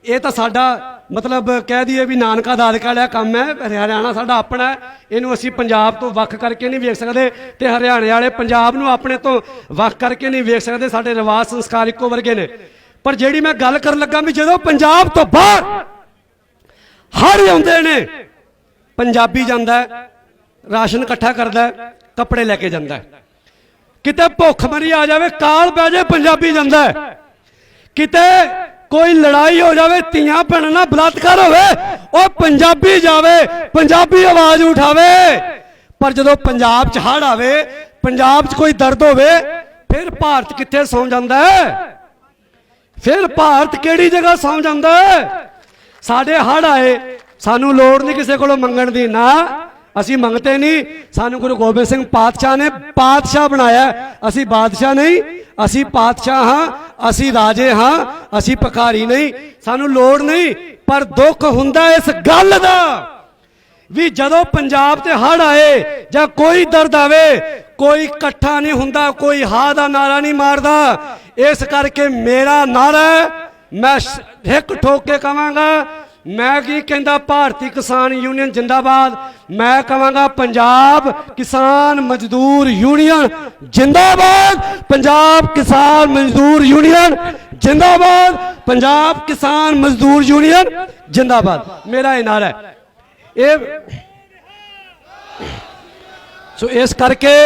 ਇਹ ਤਾਂ ਸਾਡਾ ਮਤਲਬ ਕਹਿ ਦਈਏ ਵੀ ਨਾਨਕਾ ਦਾਦਕਾ ਵਾਲਾ ਕੰਮ ਹੈ। ਹਰਿਆਣਾ ਸਾਡਾ ਆਪਣਾ ਹੈ, ਇਹਨੂੰ ਅਸੀਂ ਪੰਜਾਬ ਤੋਂ ਵੱਖ ਕਰਕੇ ਨਹੀਂ ਵੇਖ ਸਕਦੇ, ਤੇ ਹਰਿਆਣੇ ਵਾਲੇ ਪੰਜਾਬ ਨੂੰ ਆਪਣੇ ਤੋਂ ਵੱਖ ਕਰਕੇ ਨਹੀਂ ਵੇਖ ਸਕਦੇ। ਸਾਡੇ ਰਿਵਾਜ ਸੰਸਕਾਰ ਇੱਕੋ ਵਰਗੇ ਨੇ। ਪਰ ਜਿਹੜੀ ਮੈਂ ਗੱਲ ਕਰਨ ਲੱਗਾ ਵੀ ਜਦੋਂ ਪੰਜਾਬ ਤੋਂ ਬਾਹਰ ਹੜ੍ਹ ਆਉਂਦੇ ਨੇ, ਪੰਜਾਬੀ ਜਾਂਦਾ ਹੈ, ਰਾਸ਼ਨ ਇਕੱਠਾ ਕਰਦਾ ਹੈ, ਕੱਪੜੇ ਲੈ ਕੇ ਜਾਂਦਾ ਹੈ। ਕਿਤੇ ਭੁੱਖਮਰੀ ਆ ਜਾਵੇ, ਕਾਲ ਪੈ ਜਾਏ, ਪੰਜਾਬੀ ਜਾਂਦਾ ਹੈ। ਕਿਤੇ ਕੋਈ ਲੜਾਈ ਹੋ ਜਾਵੇ, ਧੀਆਂ ਭੈਣਾਂ ਨਾਲ ਬਲਾਤਕਾਰ ਹੋਵੇ, ਉਹ ਪੰਜਾਬੀ ਜਾਵੇ, ਪੰਜਾਬੀ ਆਵਾਜ਼ ਉਠਾਵੇ। ਪਰ ਜਦੋਂ ਪੰਜਾਬ 'ਚ ਹੜ੍ਹ ਆਵੇ, ਪੰਜਾਬ 'ਚ ਕੋਈ ਦਰਦ ਹੋਵੇ, ਫਿਰ ਭਾਰਤ ਕਿੱਥੇ ਸੌਂ ਜਾਂਦਾ ਹੈ? ਫਿਰ ਭਾਰਤ ਕਿਹੜੀ ਜਗ੍ਹਾ ਸੌਂ ਜਾਂਦਾ ਹੈ? ਸਾਡੇ ਹੜ੍ਹ ਆਏ, ਸਾਨੂੰ ਲੋੜ ਨਹੀਂ ਕਿਸੇ ਕੋਲੋਂ ਮੰਗਣ ਦੀ, ਨਾ ਅਸੀਂ ਮੰਗਤੇ ਨਹੀਂ। ਸਾਨੂੰ ਗੁਰੂ ਗੋਬਿੰਦ ਸਿੰਘ ਪਾਤਸ਼ਾਹ ਨੇ ਪਾਤਸ਼ਾਹ ਬਣਾਇਆ, ਅਸੀਂ ਬਾਦਸ਼ਾਹ ਨਹੀਂ, ਅਸੀਂ ਪਾਤਸ਼ਾਹ ਹਾਂ, ਅਸੀਂ ਰਾਜੇ ਹਾਂ, ਅਸੀਂ ਭਿਖਾਰੀ ਨਹੀਂ। ਸਾਨੂੰ ਲੋੜ ਨਹੀਂ। ਪਰ ਦੁੱਖ ਹੁੰਦਾ ਇਸ ਗੱਲ ਦਾ ਵੀ ਜਦੋਂ ਪੰਜਾਬ ਤੇ ਹੜ੍ਹ ਆਏ ਜਾਂ ਕੋਈ ਦਰਦ ਆਵੇ, ਕੋਈ ਇਕੱਠਾ ਨਹੀਂ ਹੁੰਦਾ, ਕੋਈ ਹਾਂ ਦਾ ਨਾਰਾ ਨਹੀਂ ਮਾਰਦਾ। ਇਸ ਕਰਕੇ ਮੇਰਾ ਨਾਰਾ, ਮੈਂ ਹਿੱਕ ਠੋਕ ਕੇ ਕਹਾਂਗਾ, ਮੈਂ ਕੀ ਕਹਿੰਦਾ, ਭਾਰਤੀ ਕਿਸਾਨ ਯੂਨੀਅਨ ਜਿੰਦਾਬਾਦ। ਮੈਂ ਕਹਾਂਗਾ ਪੰਜਾਬ ਕਿਸਾਨ ਮਜ਼ਦੂਰ ਯੂਨੀਅਨ ਜਿੰਦਾਬਾਦ, ਪੰਜਾਬ ਕਿਸਾਨ ਮਜ਼ਦੂਰ ਯੂਨੀਅਨ ਜਿੰਦਾਬਾਦ, ਪੰਜਾਬ ਕਿਸਾਨ ਮਜ਼ਦੂਰ ਯੂਨੀਅਨ ਜਿੰਦਾਬਾਦ। ਮੇਰਾ ਇਹ ਨਾਰਾ ਹੈ। ਇਹ ਸੋ ਇਸ ਕਰਕੇ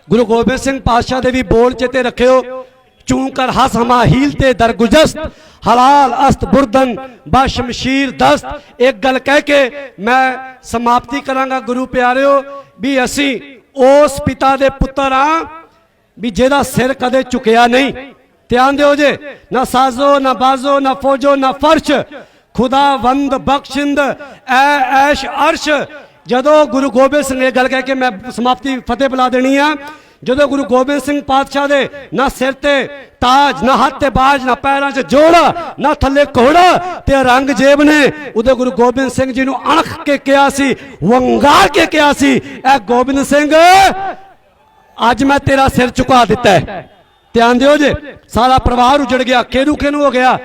ਗੁਰੂ ਗੋਬਿੰਦ ਸਿੰਘ ਪਾਤਸ਼ਾਹ ਦੇ ਵੀ ਬੋਲ ਚੇਤੇ ਰੱਖਿਓ, ਚੂੰ ਕਰ ਹਸ ਹਮਾ ਹੀਲ ਤੇ ਦਰਗੁਜਸਤ, ਹਲਾਲ ਅਸਤ ਬੁਰਦਨ ਬਾ ਸ਼ਮਸ਼ੀਰ ਦਸਤ। ਇੱਕ ਗੱਲ ਕਹਿ ਕੇ ਮੈਂ ਸਮਾਪਤੀ ਕਰਾਂਗਾ। ਗੁਰੂ ਪਿਆਰਿਓ, ਵੀ ਅਸੀਂ ਉਸ ਪਿਤਾ ਦੇ ਪੁੱਤਰ ਹਾਂ ਵੀ ਜਿਹਦਾ ਸਿਰ ਕਦੇ ਝੁਕਿਆ ਨਹੀਂ। ਧਿਆਨ ਦਿਓ ਜੇ, ਨਾ ਸਾਜ਼ੋ ਨਾ ਬਾਜ਼ੋ ਨਾ ਫੌਜੋ ਨਾ ਫਰਸ਼, ਖੁਦਾਵੰਦ ਬਖਸ਼ਿੰਦ ਐ ਐਸ਼ ਅਰਸ਼। ਜਦੋਂ ਗੁਰੂ ਗੋਬਿੰਦ ਸਿੰਘ ਇਹ ਗੱਲ ਕਹਿ ਕੇ ਮੈਂ ਸਮਾਪਤੀ ਫਤਿਹ ਬੁਲਾ ਦੇਣੀ ਆ, ਜਦੋਂ ਗੁਰੂ ਗੋਬਿੰਦ ਸਿੰਘ ਪਾਤਸ਼ਾਹ ਦੇ ਨਾ ਸਿਰ ਤੇ ਤਾਜ, ਨਾ ਹੱਥ ਤੇ ਬਾਜ, ਨਾ ਪੈਰਾਂ 'ਚ ਜੋੜਾ, ਨਾ ਥੱਲੇ ਘੋੜਾ ਤੇ ਰੰਗ ਜੇਬ ਨੇ, ਉਹਦੇ ਗੁਰੂ ਗੋਬਿੰਦ ਸਿੰਘ ਜੀ ਨੂੰ ਅਣਖ ਕੇ ਕਿਹਾ ਸੀ, ਵੰਗਾਰ ਕੇ ਕਿਹਾ ਸੀ, ਐ ਗੋਬਿੰਦ ਸਿੰਘ ਅੱਜ ਮੈਂ ਤੇਰਾ ਸਿਰ ਝੁਕਾ ਦਿੱਤਾ ਹੈ। ਧਿਆਨ ਦਿਓ ਜੇ, ਸਾਰਾ ਪਰਿਵਾਰ ਉਜੜ ਗਿਆ, ਖੇਰੂ ਖੇਰੂ ਹੋ ਗਿਆ।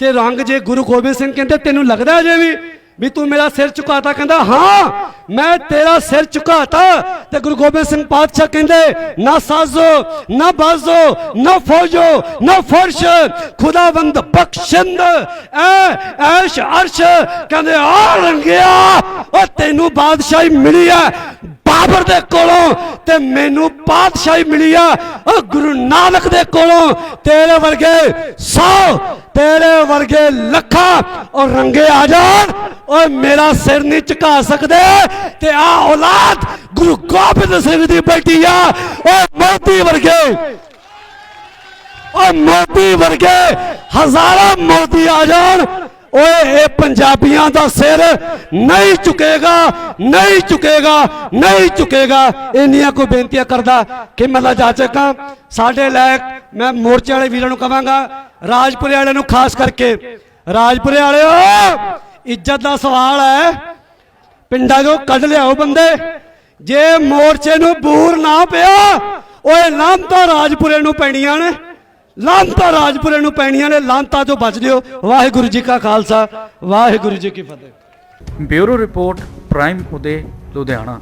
ਤੇ ਰੰਗ ਜੇ ਗੁਰੂ ਗੋਬਿੰਦ ਸਿੰਘ ਕਹਿੰਦੇ ਤੈਨੂੰ ਲੱਗਦਾ ਅਜੇ ਵੀ ਤੂੰ ਮੇਰਾ ਸਿਰ ਝੁਕਾਤਾ? ਕਹਿੰਦਾ ਹਾਂ, ਮੈਂ ਤੇਰਾ ਸਿਰ ਝੁਕਾਤਾ। ਤੇ ਗੁਰੂ ਗੋਬਿੰਦ ਸਿੰਘ ਪਾਤਸ਼ਾਹ ਕਹਿੰਦੇ ਨਾ ਸਾਜ਼ੋ ਨਾ ਬਾਜ਼ੋ ਨਾ ਫੌਜੋ ਨਾ ਫਰਸ਼, ਖੁਦਾਵੰਦ ਬਖਸ਼ਿੰਦ ਐ ਐਸ਼ ਅਰਸ਼। ਕਹਿੰਦੇ ਆ ਰੰਗਿਆ, ਉਹ ਤੈਨੂੰ ਬਾਦਸ਼ਾਹੀ ਮਿਲੀ ਹੈ ਬਾਬਰ ਦੇ ਕੋਲੋਂ, ਤੇ ਮੈਨੂੰ ਪਾਤਸ਼ਾਹੀ ਮਿਲੀ ਆ ਉਹ ਗੁਰੂ ਨਾਨਕ ਦੇ ਕੋਲੋਂ। ਤੇਰੇ ਵਰਗੇ 100, ਤੇਰੇ ਵਰਗੇ ਲੱਖਾਂ ਔਰ ਰੰਗੇ ਆ ਜਾਣ, ਓਏ ਮੇਰਾ ਸਿਰ ਨਹੀਂ ਝੁਕਾ ਸਕਦੇ। ਤੇ ਆ ਔਲਾਦ ਗੁਰੂ ਗੋਬਿੰਦ ਸਿੰਘ ਦੀ ਬੈਠੀ ਆ, ਓਏ ਮੋਦੀ ਵਰਗੇ, ਓਏ ਮੋਦੀ ਵਰਗੇ ਹਜ਼ਾਰਾਂ ਮੋਦੀ ਆ ਜਾਣ, ਓਏ ਇਹ ਪੰਜਾਬੀਆਂ ਦਾ ਸਿਰ ਨਹੀਂ ਝੁਕੇਗਾ, ਨਹੀਂ ਝੁਕੇਗਾ, ਨਹੀਂ ਝੁਕੇਗਾ। ਇੰਨੀਆਂ ਕੋਈ ਬੇਨਤੀਆਂ ਕਰਦਾ ਕਿ ਮੈਂ ਜਾਚਕ ਹਾਂ। ਸਾਡੇ ਲਾਇਕ ਮੈਂ ਮੋਰਚੇ ਵਾਲੇ ਵੀਰਾਂ ਨੂੰ ਕਹਾਂਗਾ, ਰਾਜਪੁਰੇ ਵਾਲਿਆਂ ਨੂੰ ਖਾਸ ਕਰਕੇ, ਰਾਜਪੁਰੇ ਵਾਲਿਓ ਇੱਜ਼ਤ ਦਾ ਸਵਾਲ ਹੈ, ਪਿੰਡਾਂ 'ਚੋਂ ਕੱਢ ਲਿਆਓ ਬੰਦੇ। ਜੇ ਮੋਰਚੇ ਨੂੰ ਬੂਰ ਨਾ ਪਿਆ, ਓਏ ਲਾਂਤਾਂ ਰਾਜਪੁਰੇ ਨੂੰ ਪੈਣੀਆਂ ਨੇ, ਲਾਂਤਾਂ ਰਾਜਪੁਰੇ ਨੂੰ ਪੈਣੀਆਂ ਨੇ। ਲਾਂਤਾਂ ਤੋਂ ਬਚ ਲਿਓ। ਵਾਹਿਗੁਰੂ ਜੀ ਕਾ ਖਾਲਸਾ, ਵਾਹਿਗੁਰੂ ਜੀ ਕੀ ਫਤਿਹ। ਬਿਊਰੋ ਰਿਪੋਰਟ, ਪ੍ਰਾਈਮ ਉਦੇ, ਲੁਧਿਆਣਾ।